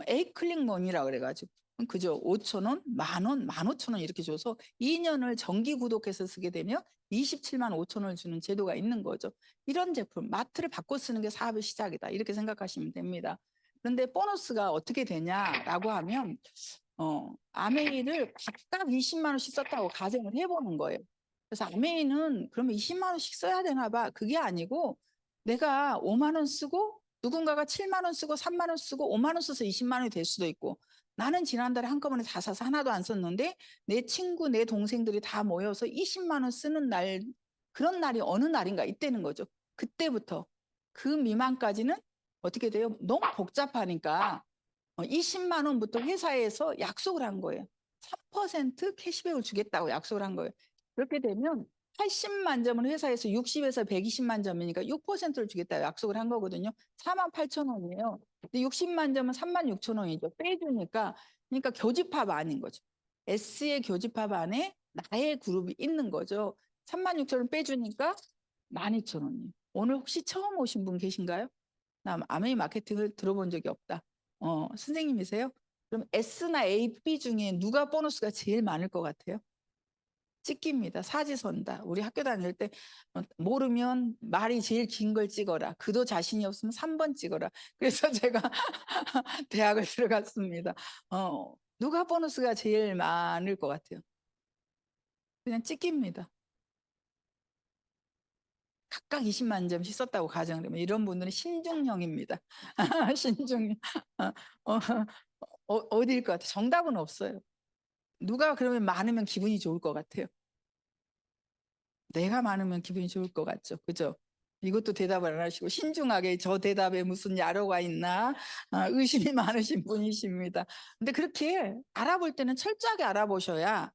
에이클릭 머니라고 그래가지고 그죠? 5천 원, 만 원, 15,000원 이렇게 줘서 2년을 정기 구독해서 쓰게 되면 27만 5천 원을 주는 제도가 있는 거죠. 이런 제품 마트를 바꿔 쓰는 게 사업의 시작이다 이렇게 생각하시면 됩니다. 그런데 보너스가 어떻게 되냐라고 하면 아메이를 각각 20만 원씩 썼다고 가정을 해보는 거예요. 그래서 아메이는 그러면 20만 원씩 써야 되나 봐. 그게 아니고 내가 5만 원 쓰고 누군가가 7만 원 쓰고 3만 원 쓰고 5만 원 써서 20만 원이 될 수도 있고 나는 지난달에 한꺼번에 다 사서 하나도 안 썼는데 내 친구 내 동생들이 다 모여서 20만 원 쓰는 날 그런 날이 어느 날인가 있다는 거죠. 그때부터 그 미만까지는 어떻게 돼요? 너무 복잡하니까 20만 원부터 회사에서 약속을 한 거예요. 3% 캐시백을 주겠다고 약속을 한 거예요. 그렇게 되면 80만 점은 회사에서 60에서 120만 점이니까 6%를 주겠다고 약속을 한 거거든요. 48,000원이에요. 근데 60만 점은 36,000원이죠. 빼주니까 그러니까 교집합 아닌 거죠. S의 교집합 안에 나의 그룹이 있는 거죠. 36,000원 빼주니까 12,000원이에요. 오늘 혹시 처음 오신 분 계신가요? 나 아메이 마케팅을 들어본 적이 없다. 선생님이세요? 그럼 S나 A, B 중에 누가 보너스가 제일 많을 것 같아요? 찍기입니다. 사지선다. 우리 학교 다닐 때 모르면 말이 제일 긴 걸 찍어라. 그도 자신이 없으면 3번 찍어라. 그래서 제가 대학을 들어갔습니다. 누가 보너스가 제일 많을 것 같아요? 그냥 찍기입니다. 각각 20만 점씩 썼다고 가정되면 이런 분들은 신중형입니다. 신중형. 어디일 것 같아요? 정답은 없어요. 누가 그러면 많으면 기분이 좋을 것 같아요? 내가 많으면 기분이 좋을 것 같죠. 그죠? 이것도 대답을 안 하시고 신중하게 저 대답에 무슨 야로가 있나 의심이 많으신 분이십니다. 근데 그렇게 알아볼 때는 철저하게 알아보셔야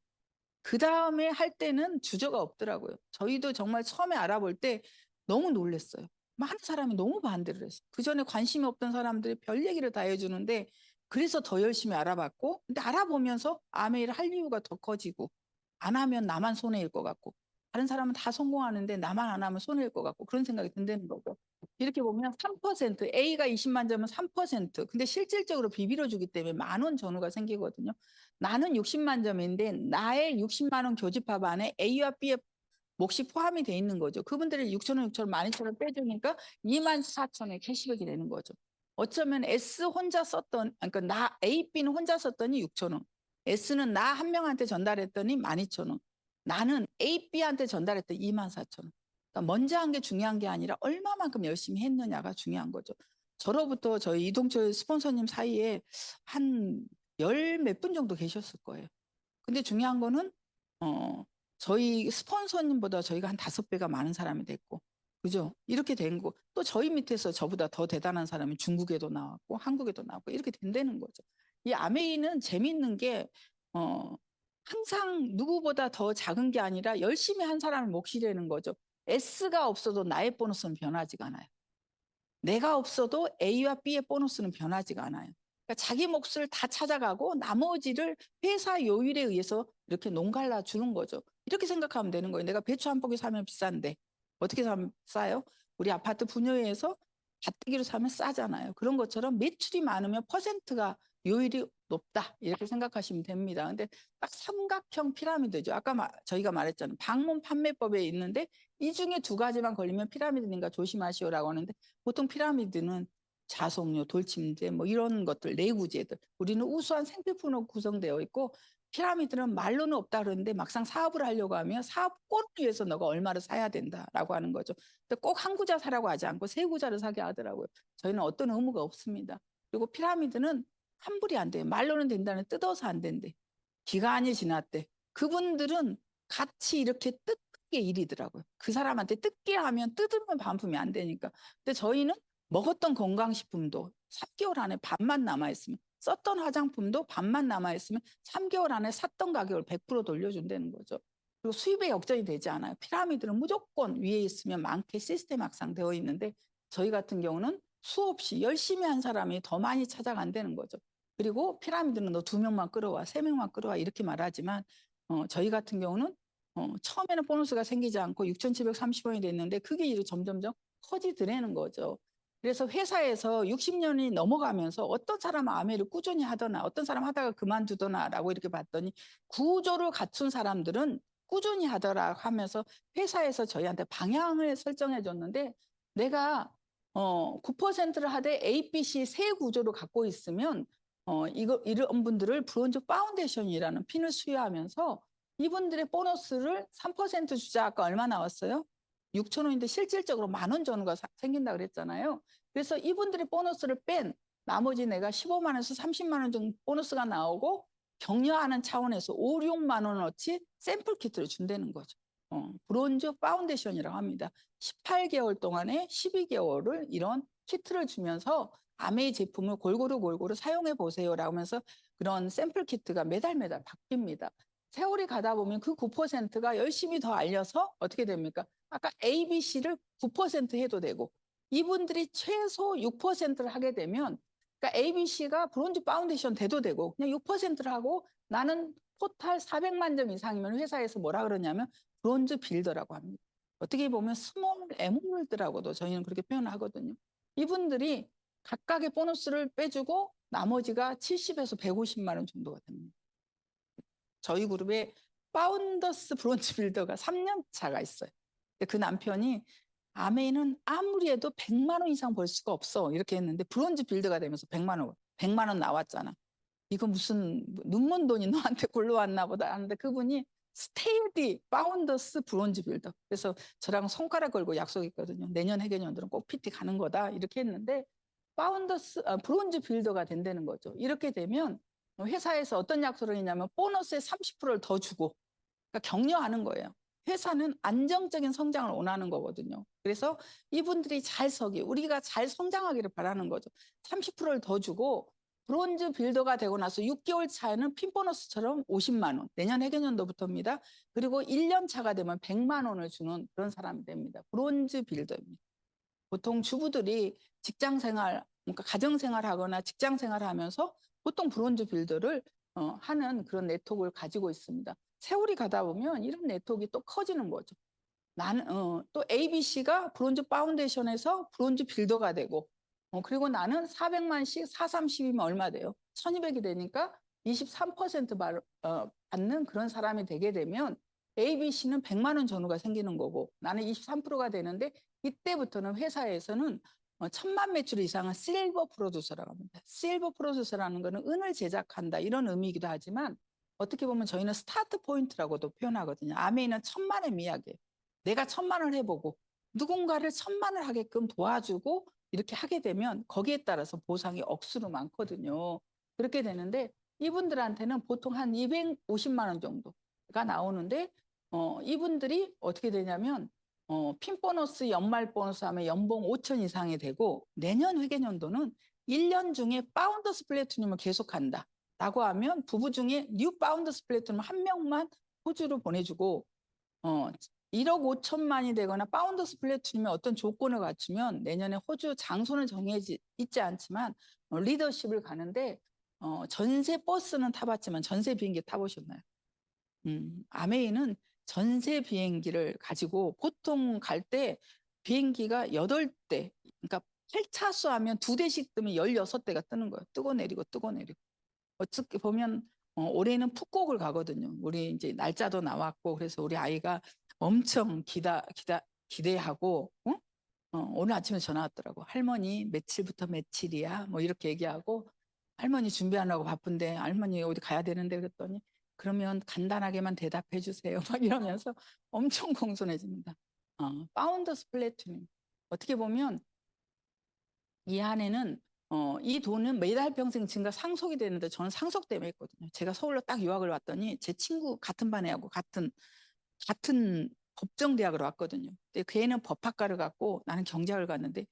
그 다음에 할 때는 주저가 없더라고요. 저희도 정말 처음에 알아볼 때 너무 놀랐어요. 많은 사람이 너무 반대를 했어요. 그 전에 관심이 없던 사람들이 별 얘기를 다 해주는데 그래서 더 열심히 알아봤고 근데 알아보면서 아메이를 할 이유가 더 커지고 안 하면 나만 손해일 것 같고 다른 사람은 다 성공하는데 나만 안 하면 손해일 것 같고 그런 생각이 든다는 거죠. 이렇게 보면 3% A가 20만 점은 3% 근데 실질적으로 비비려 주기 때문에 10,000원 전후가 생기거든요. 나는 60만 점인데 나의 60만 원 교집합 안에 A와 B의 몫이 포함이 돼 있는 거죠. 그분들이 6,000원, 6,000원, 12,000원 빼주니까 24,000원의 캐시백이 되는 거죠. 어쩌면 S 혼자 썼던, 그러니까 나 A, B는 혼자 썼더니 6,000원. S는 나 한 명한테 전달했더니 12,000원. 나는 A, B한테 전달했더니 24,000원. 그러니까 먼저 한 게 중요한 게 아니라 얼마만큼 열심히 했느냐가 중요한 거죠. 저로부터 저희 이동철 스폰서님 사이에 한 열 몇 분 정도 계셨을 거예요. 근데 중요한 거는 저희 스폰서님보다 저희가 한 5배가 많은 사람이 됐고 그죠? 이렇게 된 거. 또 저희 밑에서 저보다 더 대단한 사람이 중국에도 나왔고 한국에도 나왔고 이렇게 된다는 거죠. 이 아메이는 재밌는 게 항상 누구보다 더 작은 게 아니라 열심히 한 사람을 몫이 되는 거죠. S가 없어도 나의 보너스는 변하지가 않아요. 내가 없어도 A와 B의 보너스는 변하지가 않아요. 그러니까 자기 몫을 다 찾아가고 나머지를 회사 요율에 의해서 이렇게 농갈라 주는 거죠. 이렇게 생각하면 되는 거예요. 내가 배추 한 포기 사면 비싼데 어떻게 사면 싸요? 우리 아파트 분여회에서 가뜩이로 사면 싸잖아요. 그런 것처럼 매출이 많으면 퍼센트가 요율이 높다 이렇게 생각하시면 됩니다. 근데 딱 삼각형 피라미드죠. 아까 저희가 말했잖아요. 방문 판매법에 있는데 이 중에 두 가지만 걸리면 피라미드니까 조심하시오라고 하는데 보통 피라미드는 자석료, 돌침대 뭐 이런 것들, 내구재들. 우리는 우수한 생필품으로 구성되어 있고 피라미드는 말로는 없다 그러는데 막상 사업을 하려고 하면 사업권을 위해서 너가 얼마를 사야 된다라고 하는 거죠. 근데 꼭 한 구자 사라고 하지 않고 세 구자를 사게 하더라고요. 저희는 어떤 의무가 없습니다. 그리고 피라미드는 환불이 안 돼요. 말로는 된다는 뜯어서 안 된대. 기간이 지났대. 그분들은 같이 이렇게 뜯는 게 일이더라고요. 그 사람한테 뜯게 하면 뜯으면 반품이 안 되니까. 근데 저희는 먹었던 건강식품도 3개월 안에 반만 남아있으면 썼던 화장품도 반만 남아있으면 3개월 안에 샀던 가격을 100% 돌려준다는 거죠. 그리고 수입에 역전이 되지 않아요. 피라미드는 무조건 위에 있으면 많게 시스템 확산되어 있는데 저희 같은 경우는 수없이 열심히 한 사람이 더 많이 찾아간다는 거죠. 그리고 피라미드는 너 2명만 끌어와, 3명만 끌어와 이렇게 말하지만 저희 같은 경우는 처음에는 보너스가 생기지 않고 6,730원이 됐는데 그게 이제 점점점 커지더라는 거죠. 그래서 회사에서 60년이 넘어가면서 어떤 사람은 아메를 꾸준히 하더나 어떤 사람 하다가 그만두더나라고 이렇게 봤더니 구조를 갖춘 사람들은 꾸준히 하더라 하면서 회사에서 저희한테 방향을 설정해 줬는데 내가 9%를 하되 A, B, C 세 구조를 갖고 있으면 이런 분들을 브론즈 파운데이션이라는 핀을 수여하면서 이분들의 보너스를 3% 주자. 아까 얼마 나왔어요? 6,000원인데 실질적으로 10,000원 전후가 생긴다 그랬잖아요. 그래서 이분들의 보너스를 뺀 나머지 내가 15만 원에서 30만 원 정도 보너스가 나오고 격려하는 차원에서 5, 6만 원어치 샘플 키트를 준다는 거죠. 브론즈 파운데이션이라고 합니다. 18개월 동안에 12개월을 이런 키트를 주면서 아메이 제품을 골고루 사용해 보세요라고 하면서 그런 샘플 키트가 매달 바뀝니다. 세월이 가다 보면 그 9%가 열심히 더 알려서 어떻게 됩니까? 아까 ABC를 9% 해도 되고 이분들이 최소 6%를 하게 되면 그러니까 ABC가 브론즈 파운데이션 돼도 되고 그냥 6%를 하고 나는 토탈 400만 점 이상이면 회사에서 뭐라 그러냐면 브론즈 빌더라고 합니다. 어떻게 보면 스몰 에메랄드라고도 저희는 그렇게 표현하거든요. 이분들이 각각의 보너스를 빼주고 나머지가 70에서 150만 원 정도가 됩니다. 저희 그룹에 파운더스 브론즈 빌더가 3년 차가 있어요. 그 남편이 아메이는 아무리 해도 100만 원 이상 벌 수가 없어 이렇게 했는데 브론즈 빌더가 되면서 100만 원 나왔잖아. 이거 무슨 눈먼 돈이 너한테 굴러왔나 보다 하는데 그분이 스테이디 파운더스 브론즈 빌더. 그래서 저랑 손가락 걸고 약속했거든요. 내년 회계연도는 꼭 PT 가는 거다 이렇게 했는데 브론즈 빌더가 된다는 거죠. 이렇게 되면 회사에서 어떤 약속을 했냐면 보너스의 30%를 더 주고 그러니까 격려하는 거예요. 회사는 안정적인 성장을 원하는 거거든요. 그래서 이분들이 잘 서기, 우리가 잘 성장하기를 바라는 거죠. 30%를 더 주고 브론즈 빌더가 되고 나서 6개월 차에는 핀 보너스처럼 50만 원, 내년 회계연도부터입니다. 그리고 1년 차가 되면 100만 원을 주는 그런 사람이 됩니다. 브론즈 빌더입니다. 보통 주부들이 직장 생활, 그러니까 가정 생활하거나 직장 생활을 하면서 보통 브론즈 빌더를 하는 그런 네트워크를 가지고 있습니다. 세월이 가다 보면 이런 네트워크가 또 커지는 거죠. 나는 또 ABC가 브론즈 파운데이션에서 브론즈 빌더가 되고 그리고 나는 400만씩 4, 30이면 얼마 돼요? 1200이 되니까 23% 받는 그런 사람이 되게 되면 ABC는 100만 원 전후가 생기는 거고 나는 23%가 되는데 이때부터는 회사에서는 1000만 매출 이상은 실버 프로듀서라고 합니다. 실버 프로듀서라는 거는 은을 제작한다 이런 의미이기도 하지만 어떻게 보면 저희는 스타트 포인트라고도 표현하거든요. 아메이는 1000만의 미학이에요. 내가 1000만을 해보고 누군가를 1000만을 하게끔 도와주고 이렇게 하게 되면 거기에 따라서 보상이 억수로 많거든요. 그렇게 되는데 이분들한테는 보통 한 250만 원 정도가 나오는데 이분들이 어떻게 되냐면 핀 보너스, 연말 보너스 하면 연봉 5천 이상이 되고 내년 회계연도는 1년 중에 파운더스 플래티넘을 계속한다. 라고 하면 부부 중에 뉴 파운더스 플래티넘 한 명만 호주로 보내주고 1억 5천만이 되거나 파운더스 플래티넘이 어떤 조건을 갖추면 내년에 호주 장소는 정해져 있지 않지만 리더십을 가는데 전세 버스는 타봤지만 전세 비행기 타보셨나요? 아메이는 전세 비행기를 가지고 보통 갈 때 비행기가 8대, 그러니까 8차수 하면 2대씩 뜨면 16대가 뜨는 거예요. 뜨고 내리고 뜨고 내리고. 어떻게 보면 올해는 푸꾸옥을 가거든요. 우리 이제 날짜도 나왔고 그래서 우리 아이가 엄청 기대하고 오늘 아침에 전화 왔더라고. 할머니 며칠부터 며칠이야? 뭐 이렇게 얘기하고 할머니 준비하느라고 바쁜데 할머니 어디 가야 되는데 그랬더니 그러면 간단하게만 대답해 주세요. 막 이러면서 엄청 공손해집니다. 파운더스 플래티넘. 어떻게 보면 이 안에는 이 돈은 매달 평생 증가 상속이 되는데 저는 상속 때문에 했거든요. 제가 서울로 딱 유학을 왔더니 제 친구 같은 반 애하고 같은 법정대학으로 왔거든요. 근데 걔는 법학과를 갔고 나는 경제학을 갔는데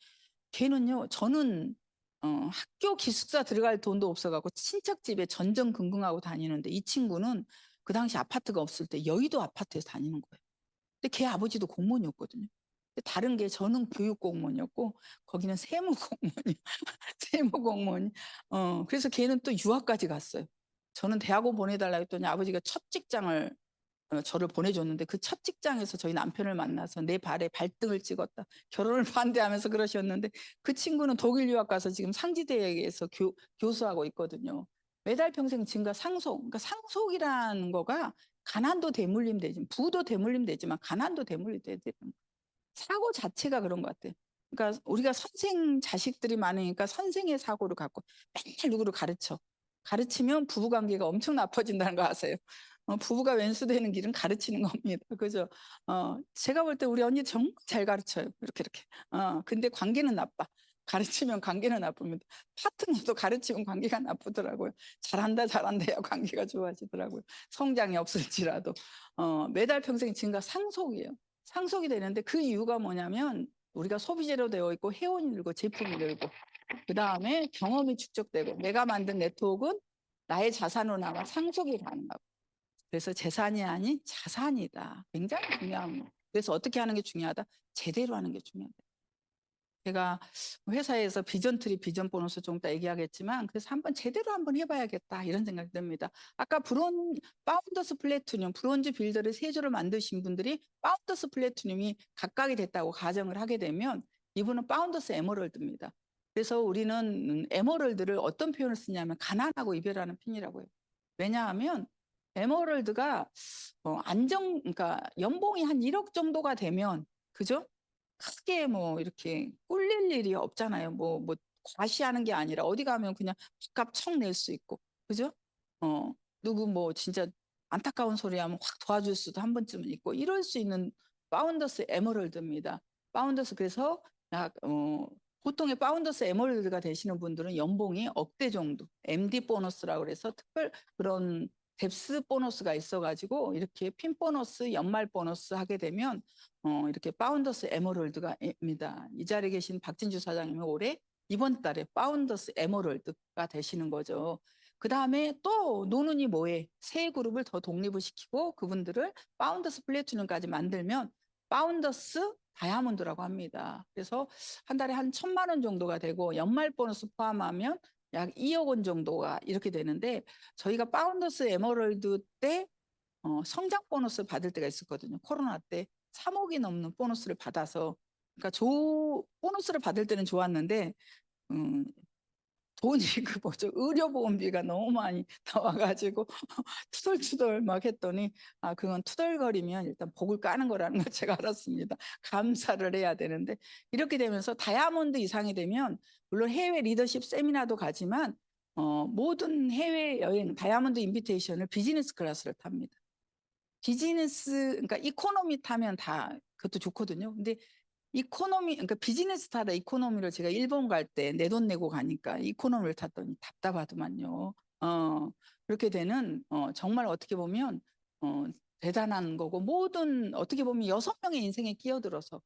걔는요. 저는 학교 기숙사 들어갈 돈도 없어갖고 친척집에 전전긍긍하고 다니는데 이 친구는 그 당시 아파트가 없을 때 여의도 아파트에서 다니는 거예요. 근데 걔 아버지도 공무원이었거든요. 근데 다른 게 저는 교육 공무원이었고 거기는 세무 공무원이 세무 공무원. 그래서 걔는 또 유학까지 갔어요. 저는 대학원 보내달라 했더니 아버지가 첫 직장을 저를 보내줬는데 그 첫 직장에서 저희 남편을 만나서 내 발에 발등을 찍었다. 결혼을 반대하면서 그러셨는데 그 친구는 독일 유학 가서 지금 상지대에서 교수하고 있거든요. 매달 평생 증가 상속. 그러니까 상속이라는 거가 가난도 대물림 되지만 부도 대물림 되지만 가난도 대물림 되는 사고 자체가 그런 것 같아요. 그러니까 우리가 선생 자식들이 많으니까 선생의 사고를 갖고 맨날 누구를 가르치면 부부관계가 엄청 나빠진다는 거 아세요? 부부가 왼수되는 길은 가르치는 겁니다. 그죠? 제가 볼 때 우리 언니 정말 잘 가르쳐요. 이렇게. 근데 관계는 나빠. 가르치면 관계는 나쁩니다. 파트너도 가르치면 관계가 나쁘더라고요. 잘한다 해야 관계가 좋아지더라고요. 성장이 없을지라도. 매달 평생 증가 상속이에요. 상속이 되는데 그 이유가 뭐냐면 우리가 소비재로 되어 있고 회원이 늘고 제품이 늘고 그 다음에 경험이 축적되고 내가 만든 네트워크는 나의 자산으로 남아 상속이 가능하고 그래서 재산이 아닌 자산이다. 굉장히 중요합니다. 그래서 어떻게 하는 게 중요하다? 제대로 하는 게 중요하다. 제가 회사에서 비전 트리, 비전 보너스 좀 이따 얘기하겠지만 그래서 한번 제대로 한번 해봐야겠다 이런 생각이 듭니다. 아까 파운더스 플래티넘, 브론즈 빌더를 세 조를 만드신 분들이 파운더스 플래티넘이 각각이 됐다고 가정을 하게 되면 이분은 파운더스 에머럴드입니다. 그래서 우리는 에머럴드를 어떤 표현을 쓰냐면 가난하고 이별하는 핀이라고 해요. 왜냐하면 에머럴드가 그러니까 연봉이 한 1억 정도가 되면 그죠? 크게 뭐 이렇게 꿀릴 일이 없잖아요. 뭐 과시하는 게 아니라 어디 가면 그냥 밥값 척 낼 수 있고, 그죠? 어, 누구 뭐 진짜 안타까운 소리 하면 확 도와줄 수도 한 번쯤은 있고, 이럴 수 있는 파운더스 에머럴드입니다. 파운더스 그래서 보통의 파운더스 에머럴드가 되시는 분들은 연봉이 억대 정도, MD 보너스라고 그래서 그런 뎁스 보너스가 있어가지고 이렇게 핀 보너스, 연말 보너스 하게 되면 이렇게 파운더스 에머럴드가입니다. 이 자리에 계신 박진주 사장님이 올해 이번 달에 파운더스 에머럴드가 되시는 거죠. 그 다음에 또 노는이 뭐해? 새 그룹을 더 독립을 시키고 그분들을 파운더스 플래티넘까지 만들면 파운더스 다이아몬드라고 합니다. 그래서 한 달에 한 1,000만 원 정도가 되고 연말 보너스 포함하면 약 2억 원 정도가 이렇게 되는데 저희가 파운더스 에머럴드 때 성장 보너스 받을 때가 있었거든요. 코로나 때 3억이 넘는 보너스를 받아서 그러니까 보너스를 받을 때는 좋았는데 돈이 그 뭐죠 의료보험비가 너무 많이 나와가지고 투덜투덜 막 했더니 그건 투덜거리면 일단 복을 까는 거라는 걸 제가 알았습니다. 감사를 해야 되는데 이렇게 되면서 다이아몬드 이상이 되면 물론 해외 리더십 세미나도 가지만 모든 해외 여행 다이아몬드 인비테이션을 비즈니스 클래스를 탑니다. 그러니까 이코노미 타면 다 그것도 좋거든요. 근데 그러니까 비즈니스 타다 이코노미를 제가 일본 갈 때 내 돈 내고 가니까 이코노미를 탔더니 답답하더만요. 그렇게 되는 정말 어떻게 보면 대단한 거고 모든 어떻게 보면 6명의 인생에 끼어들어서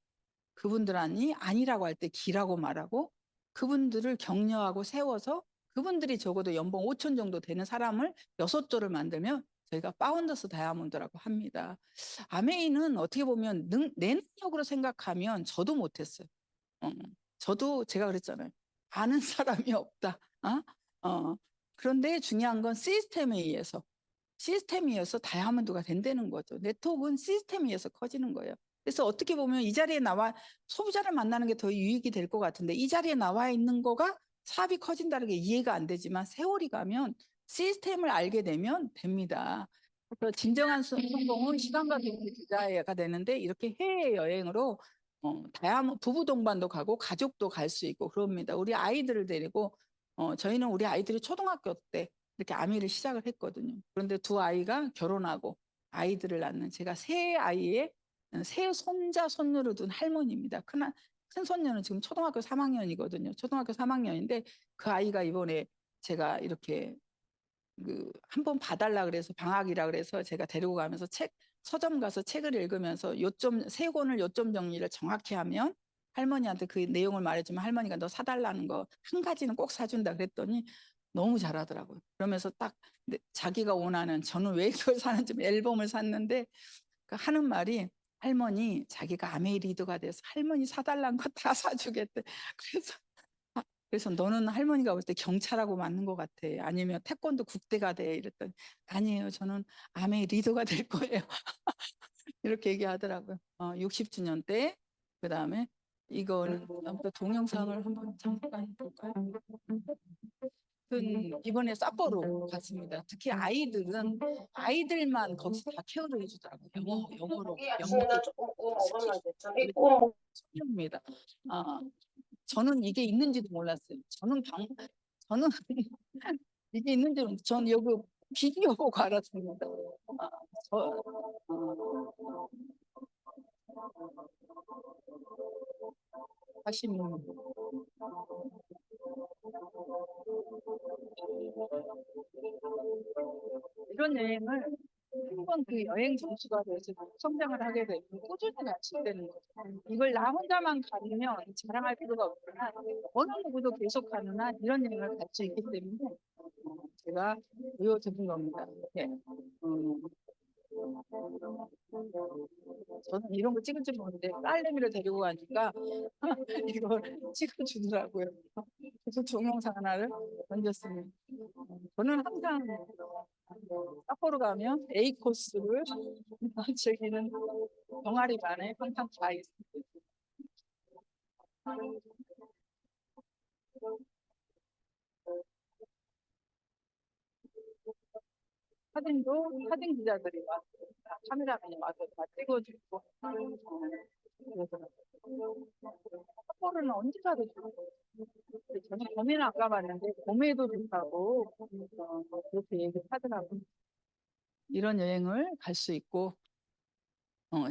그분들 아니라고 할 때 기라고 말하고 그분들을 격려하고 세워서 그분들이 적어도 연봉 5천 정도 되는 사람을 6조를 만들면 저희가 파운더스 다이아몬드라고 합니다. 아메이는 어떻게 보면 내 능력으로 생각하면 저도 못했어요. 저도 제가 그랬잖아요. 아는 사람이 없다. 그런데 중요한 건 시스템에 의해서 다이아몬드가 된다는 거죠. 네트워크는 시스템에 의해서 커지는 거예요. 그래서 어떻게 보면 이 자리에 나와 소비자를 만나는 게 더 유익이 될 것 같은데 이 자리에 나와 있는 거가 사업이 커진다는 게 이해가 안 되지만 세월이 가면 시스템을 알게 되면 됩니다. 그래서 진정한 성공은 시간과 돈이 투자가 되는데 이렇게 해외 여행으로 부부 동반도 가고 가족도 갈 수 있고 그럽니다. 우리 아이들을 데리고 저희는 우리 아이들이 초등학교 때 이렇게 아미를 시작을 했거든요. 그런데 두 아이가 결혼하고 아이들을 낳는 제가 세 아이의 세 손자 손녀를 둔 할머니입니다. 큰 손녀는 지금 초등학교 3학년이거든요. 초등학교 3학년인데 그 아이가 이번에 제가 이렇게 한번 봐달라 그래서 방학이라 그래서 제가 데리고 가면서 서점 가서 책을 읽으면서 세 권을 요점 정리를 정확히 하면 할머니한테 그 내용을 말해주면 할머니가 너 사달라는 거 한 가지는 꼭 사준다 그랬더니 너무 잘하더라고요. 그러면서 딱 자기가 원하는 저는 왜 그걸 사는지 앨범을 샀는데 하는 말이 할머니 자기가 아메이 리더가 돼서 할머니 사달라는 거 다 사주겠대. 그래서 너는 할머니가 볼 때 경찰하고 맞는 것 같아. 아니면 태권도 국대가 돼. 이랬더니 아니에요. 저는 아메이 리더가 될 거예요. 이렇게 얘기하더라고요. 60주년 때. 그다음에 이거는 또 동영상을 한번 잠깐 볼까요? 이번에 삿포로 갔습니다. 특히 아이들만 거기서 다 케어를 해주더라고요. 영어로 입니다. 저는 이게 있는지도 몰랐어요. 저는 이게 있는지 저는 여기 비디오 보고 알았습니다. 저, 하시면 이런 여행을 한번 그 여행 점수가 돼서 성장을 하게 되면 꾸준히 갈 수 있다는 거죠. 이걸 나 혼자만 가면 자랑할 필요가 없구나. 어느 누구도 계속 가는 한 이런 여행을 갈 수 있기 때문에 제가 보여드린 겁니다. 네. 저는 이런 거 찍을 줄 모르는데 딸내미를 데리고 가니까 이걸 찍어주더라고요. 그래서 동영상 하나를 던졌습니다. 저는 항상 삿포로 가면 A 코스를 즐기는 동아리 반에 항상 가 있습니다. 사진 기자들이 와서 카메라맨이 와서 다 찍어주고 그러더라고요. 삿포로는 언제 가도 좋고 저는 봄에는 안 가봤는데 봄에도 좋다고 그렇게 얘기하더라고요. 이런 여행을 갈 수 있고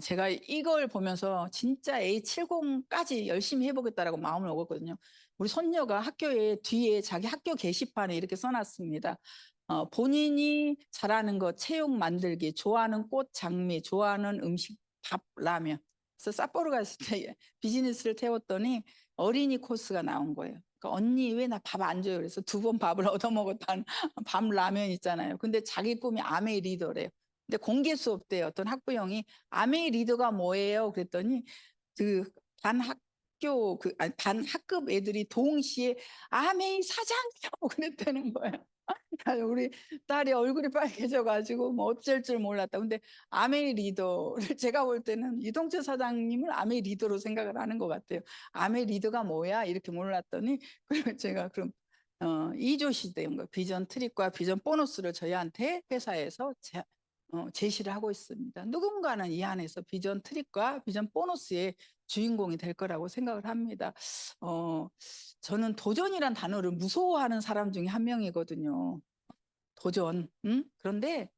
제가 이걸 보면서 진짜 A70까지 열심히 해보겠다라고 마음을 먹었거든요. 우리 손녀가 학교에 뒤에 자기 학교 게시판에 이렇게 써놨습니다. 본인이 잘하는 거 체육 만들기, 좋아하는 꽃 장미, 좋아하는 음식 밥, 라면. 그래서 삿포로 갔을 때 비즈니스를 태웠더니 어린이 코스가 나온 거예요. 그러니까 언니 왜 나 밥 안 줘요? 그래서 2번 밥을 얻어먹었다는 밤 라면 있잖아요. 근데 자기 꿈이 아메 리더래요. 근데 공개 수업 때 어떤 학부형이 아메 리더가 뭐예요? 그랬더니 그 반 학교 반 학급 애들이 동시에 아메 사장이라고 그랬다는 거예요. 우리 딸이 얼굴이 빨개져가지고 뭐 어쩔 줄 몰랐다. 근데 아메 리더를 제가 볼 때는 이동철 사장님을 아메 리더로 생각을 하는 것 같아요. 아메 리더가 뭐야? 이렇게 몰랐더니 그리고 제가 그럼 2조 시대인 거 비전 트립과 비전 보너스를 저희한테 회사에서 제시를 하고 있습니다. 누군가는 이 안에서 비전 트립과 비전 보너스의 주인공이 될 거라고 생각을 합니다. 저는 도전이란 단어를 무서워하는 사람 중에 한 명이거든요. 도전. 그런데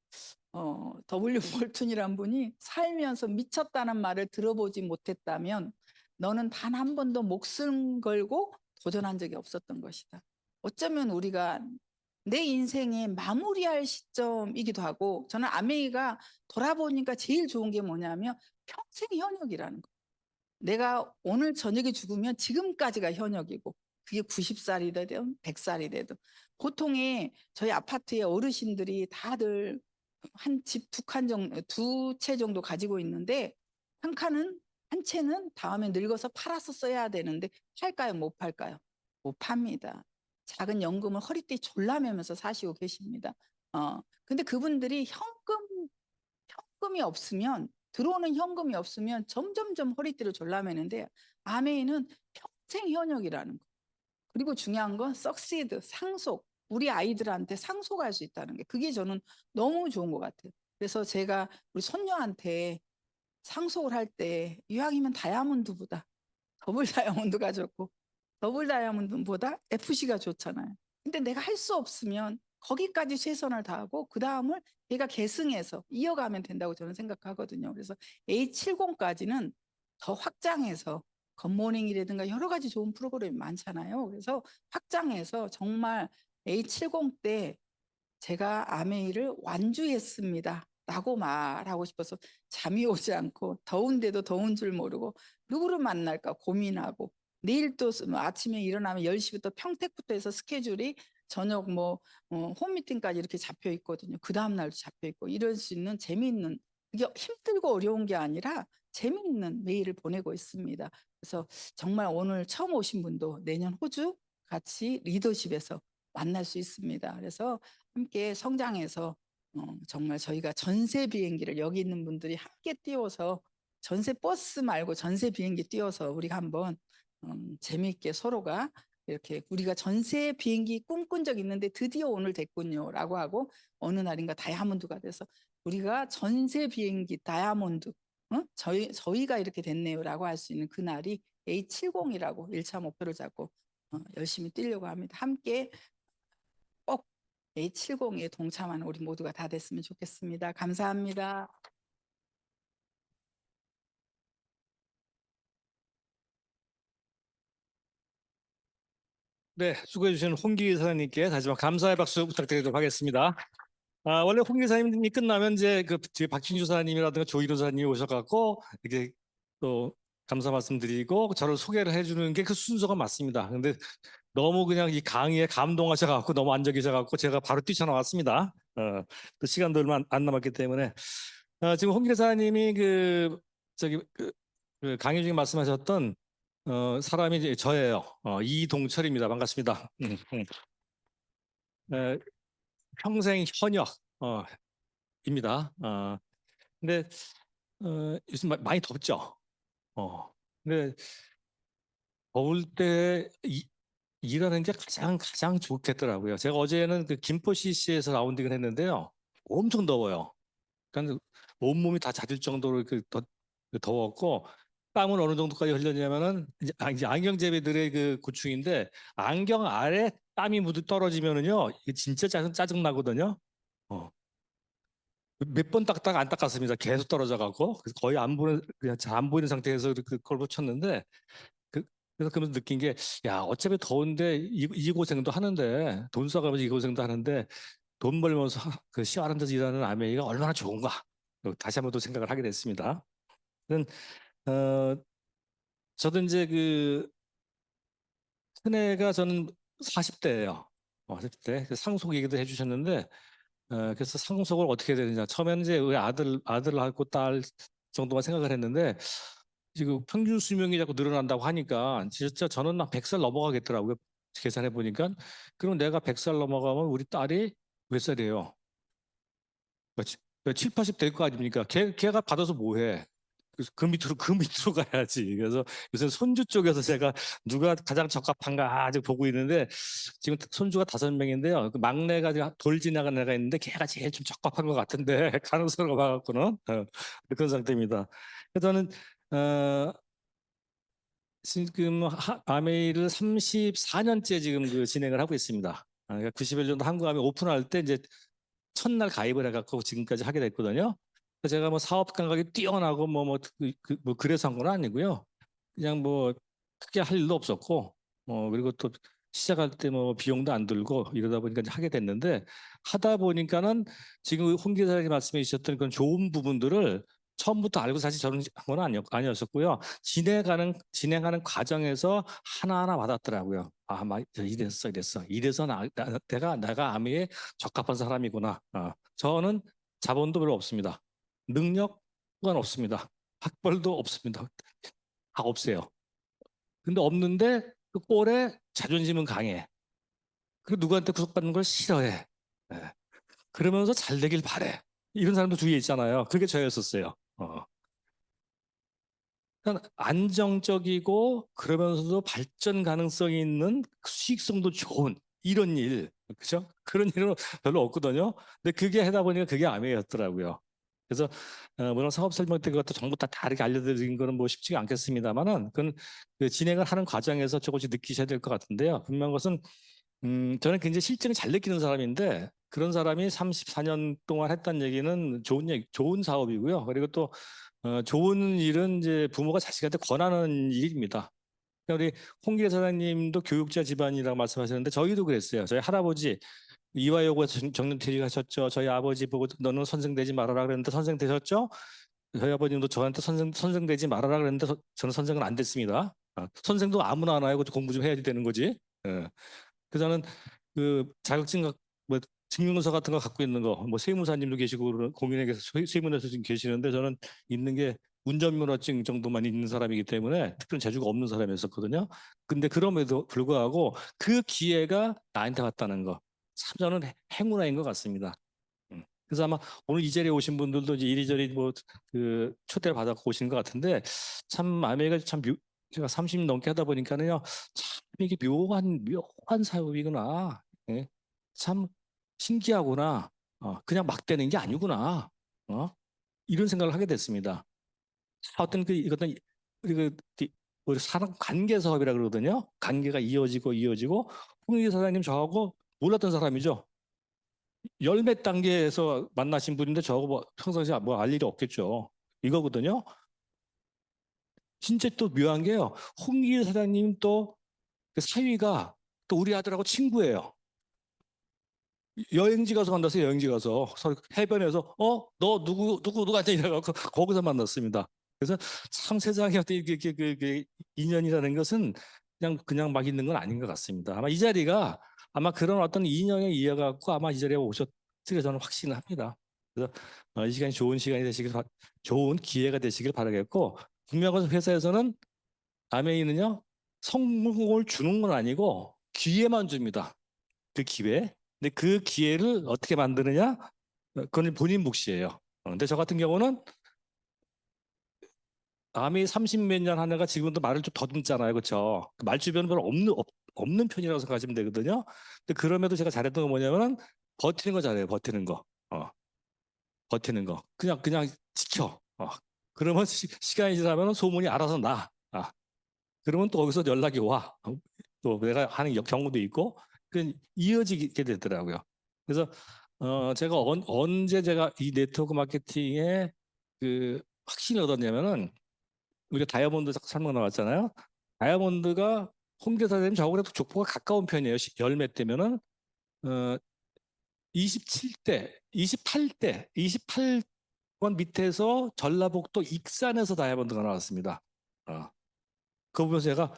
W 볼튼이란 분이 살면서 미쳤다는 말을 들어보지 못했다면 너는 단 한 번도 목숨 걸고 도전한 적이 없었던 것이다. 어쩌면 우리가 내 인생의 마무리할 시점이기도 하고 저는 아메이가 돌아보니까 제일 좋은 게 뭐냐면 평생 현역이라는 거. 내가 오늘 저녁에 죽으면 지금까지가 현역이고 그게 90살이 되든 100살이 되든 보통의 저희 아파트의 어르신들이 다들 한 집 2칸 정도, 2채 정도 가지고 있는데 한 채는 다음에 늙어서 팔아서 써야 되는데 팔까요? 못 팔까요? 못 팝니다. 작은 연금을 허리띠 졸라매면서 사시고 계십니다. 근데 그분들이 현금이 없으면 들어오는 현금이 없으면 점점점 허리띠를 졸라매는데 아메이는 평생 현역이라는 거. 그리고 중요한 건 석시드, 상속. 우리 아이들한테 상속할 수 있다는 게 그게 저는 너무 좋은 것 같아요. 그래서 제가 우리 손녀한테 상속을 할 때 이왕이면 다이아몬드보다 더블 다이아몬드가 좋고 더블 다이아몬드보다 FC가 좋잖아요. 근데 내가 할 수 없으면 거기까지 최선을 다하고 그 다음을 얘가 계승해서 이어가면 된다고 저는 생각하거든요. 그래서 A70까지는 더 확장해서 굿모닝이라든가 여러 가지 좋은 프로그램이 많잖아요. 그래서 확장해서 정말 A70 때 제가 아메이를 완주했습니다. 라고 말하고 싶어서 잠이 오지 않고 더운데도 더운 줄 모르고 누구를 만날까 고민하고 내일 또 아침에 일어나면 10시부터 평택부터 해서 스케줄이 저녁 홈미팅까지 이렇게 잡혀 있거든요. 그 다음날도 잡혀 있고 이럴 수 있는 재미있는 이게 힘들고 어려운 게 아니라 재미있는 메일을 보내고 있습니다. 그래서 정말 오늘 처음 오신 분도 내년 호주 같이 리더십에서 만날 수 있습니다. 그래서 함께 성장해서 정말 저희가 전세 비행기를 여기 있는 분들이 함께 띄워서 전세 버스 말고 전세 비행기 띄워서 우리가 한번 재미있게 서로가 이렇게 우리가 전세 비행기 꿈꾼 적 있는데 드디어 오늘 됐군요 라고 하고 어느 날인가 다이아몬드가 돼서 우리가 전세 비행기 다이아몬드 저희가 이렇게 됐네요 라고 할 수 있는 그날이 A70이라고 1차 목표를 잡고 열심히 뛰려고 합니다. 함께 꼭 A70에 동참하는 우리 모두가 다 됐으면 좋겠습니다. 감사합니다. 네, 수고해 주신 홍기 사장님께 다시 한번 감사의 박수 부탁드리도록 하겠습니다. 원래 홍 기사님이 끝나면 이제 그 뒤에 박진주 사님이라든가 조희로 사님이 오셔갖고 이렇게 또 감사 말씀드리고 저를 소개를 해주는 게 그 순서가 맞습니다. 근데 너무 그냥 이 강의에 감동하셔갖고 너무 안적이셔갖고 제가 바로 뛰쳐나왔습니다. 또 시간도 얼마 안 남았기 때문에 지금 홍 기사님이 그 강의 중에 말씀하셨던 사람이 이제 저예요. 이동철입니다. 반갑습니다. 에, 평생 현역. 입니다. 근데 요즘 많이 덥죠. 근데 더울 때 일하는 게 가장 좋겠더라고요. 제가 어제는 그 김포CC에서 라운딩을 했는데요. 엄청 더워요. 그러니까 온몸이 다 젖을 정도로 더웠고 땀은 어느 정도까지 흘렸냐면은 이제 안경제비들의 그 고충인데 안경 아래 땀이 무드 떨어지면은요 이게 진짜 짜증 나거든요. 몇 번 닦다가 안 닦았습니다. 계속 떨어져 갖고 거의 안 보는 그냥 잘 안 보이는 상태에서 그걸 붙였는데 그래서 그러면서 느낀 게 야 어차피 더운데 이 고생도 하는데 돈 써가면서 이 고생도 하는데 돈 벌면서 그 시원한 데서 일하는 아메이가 얼마나 좋은가 다시 한번 또 생각을 하게 됐습니다. 어, 저도 이제 그 큰애가 저는 40대예요. 40대 상속 얘기도 해주셨는데 그래서 상속을 어떻게 해야 되느냐. 처음에는 이제 우리 아들하고 딸 정도만 생각을 했는데 지금 평균 수명이 자꾸 늘어난다고 하니까 진짜 저는 한 100살 넘어가겠더라고요. 계산해 보니까. 그럼 내가 100살 넘어가면 우리 딸이 몇 살이에요? 7, 80 될 거 아닙니까? 걔가 받아서 뭐 해? 그 밑으로 가야지. 그래서 요새 손주 쪽에서 제가 누가 가장 적합한가 아직 보고 있는데 지금 손주가 5명인데요. 그 막내가 돌 지나간 애가 있는데 걔가 제일 좀 적합한 것 같은데 가능성을 봐갖고는 그런 상태입니다. 그래서 저는 지금 아메이를 34년째 지금 그 진행을 하고 있습니다. 그러니까 90일 정도 한국아메 오픈할 때 이제 첫날 가입을 해갖고 지금까지 하게 됐거든요. 제가 뭐 사업 감각이 뛰어나고 뭐 그래서 한 건 아니고요. 그냥 뭐 크게 할 일도 없었고, 그리고 또 시작할 때 뭐 비용도 안 들고 이러다 보니까 이제 하게 됐는데 하다 보니까는 지금 홍 기사님이 말씀해 주셨던 그런 좋은 부분들을 처음부터 알고 사실 저는 한 건 아니었었고요. 진행하는 과정에서 하나하나 와닿더라고요. 이래서 내가 아미에 적합한 사람이구나. 저는 자본도 별로 없습니다. 능력 또한 없습니다. 학벌도 없습니다. 다 없어요. 근데 없는데 그 꼴에 자존심은 강해. 그리고 누구한테 구속받는 걸 싫어해. 예. 그러면서 잘 되길 바래. 이런 사람도 주위에 있잖아요. 그게 저였었어요. 그러니까 안정적이고 그러면서도 발전 가능성이 있는 수익성도 좋은 이런 일, 그렇죠? 그런 일은 별로 없거든요. 근데 그게 하다 보니까 그게 아메였더라고요. 그래서 물론 사업 설명 때 그것도 전부 다 다르게 알려드린 거는 뭐 쉽지가 않겠습니다만은 그건 그 진행을 하는 과정에서 조금씩 느끼셔야 될 것 같은데요. 분명한 것은 저는 굉장히 실증을 잘 느끼는 사람인데 그런 사람이 34년 동안 했다는 얘기는 좋은 사업이고요. 그리고 또 좋은 일은 이제 부모가 자식한테 권하는 일입니다. 그러니까 우리 홍기래 사장님도 교육자 집안이라고 말씀하셨는데 저희도 그랬어요. 저희 할아버지 이화여고에서 정년퇴직하셨죠. 저희 아버지 보고 너는 선생 되지 말아라 그랬는데 선생 되셨죠. 저희 아버님도 저한테 선생 되지 말아라 그랬는데 저는 선생은 안 됐습니다. 선생도 아무나 안 하고 공부 좀 해야지 되는 거지. 예. 그래서 저는 그 자격증 뭐 증명서 같은 거 갖고 있는 거 뭐 세무사님도 계시고 공인회계사 세무사님도 지금 계시는데 저는 있는 게 운전면허증 정도만 있는 사람이기 때문에 특별한 재주가 없는 사람이었었거든요. 근데 그럼에도 불구하고 그 기회가 나한테 왔다는 거 참 저는 행운아인 것 같습니다. 그래서 아마 오늘 이 자리에 오신 분들도 이제 이리저리 뭐 그 초대를 받아서 오신 것 같은데 참 아메리카 제가 30년 넘게 하다 보니까는요 참 이게 묘한 사업이구나. 예? 참 신기하구나. 그냥 막 되는 게 아니구나. 이런 생각을 하게 됐습니다. 이것은 우리 사람 관계 사업이라 그러거든요. 관계가 이어지고 홍익 사장님 저하고 몰랐던 사람이죠. 열몇 단계에서 만나신 분인데 저거 뭐 평상시에 뭐 알 일이 없겠죠. 이거거든요. 진짜 또 묘한 게요. 홍길 사장님 또 그 사위가 또 우리 아들하고 친구예요. 여행지 가서 만났어요. 여행지 가서 서로 해변에서 너 누구 앉아 이래갖고 거기서 만났습니다. 그래서 참 세상에 어떤 그 인연이라는 것은 그냥 막 있는 건 아닌 것 같습니다. 아마 이 자리가 아마 그런 어떤 인연에 이어갖고 아마 이 자리에 오셨으리라 저는 확신을 합니다. 그래서 이 시간이 좋은 시간이 되시길 좋은 기회가 되시길 바라겠고, 분명한 것은 회사에서는 아메이는요 성공을 주는 건 아니고 기회만 줍니다. 그 기회. 근데 그 기회를 어떻게 만드느냐? 그건 본인 몫이에요. 근데 저 같은 경우는 남이 30 몇 년 하다가 지금도 말을 좀 더듬잖아요. 그렇죠? 말 주변은 별로 없는 편이라고 생각하시면 되거든요. 근데 그럼에도 제가 잘했던 건 뭐냐면은 버티는 거 잘해요. 버티는 거. 버티는 거. 그냥 지켜. 그러면 시간이 지나면 소문이 알아서 나. 그러면 또 거기서 연락이 와. 또 내가 하는 경우도 있고 그 이어지게 되더라고요. 그래서 제가 언제 제가 이 네트워크 마케팅에 그 확신을 얻었냐면은 우리가 다이아몬드 설명 나왔잖아요. 다이아몬드가 홍대사장님 저하고 족보가 가까운 편이에요. 열몇 대면은 27대, 28번 밑에서 전라북도 익산에서 다이아몬드가 나왔습니다. 그거 보면서 제가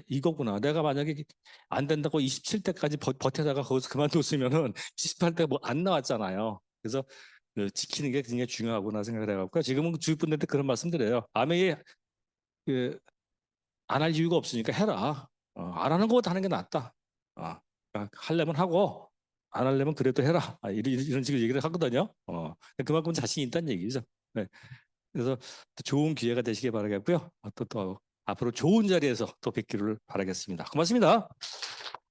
이거구나. 내가 만약에 안 된다고 27대까지 버텨다가 거기서 그만뒀으면은 28대가 뭐 안 나왔잖아요. 그래서 지키는 게 굉장히 중요하구나 생각을 해갖고 지금은 주위 분들한테 그런 말씀드려요. 아메이 안 할 이유가 없으니까 해라. 안 하는 것보다 하는 게 낫다. 하려면 하고 안 하려면 그래도 해라. 이런 식으로 얘기를 하거든요. 그만큼 자신이 있다는 얘기죠. 네. 그래서 또 좋은 기회가 되시길 바라겠고요. 또 앞으로 좋은 자리에서 또 뵙기를 바라겠습니다. 고맙습니다.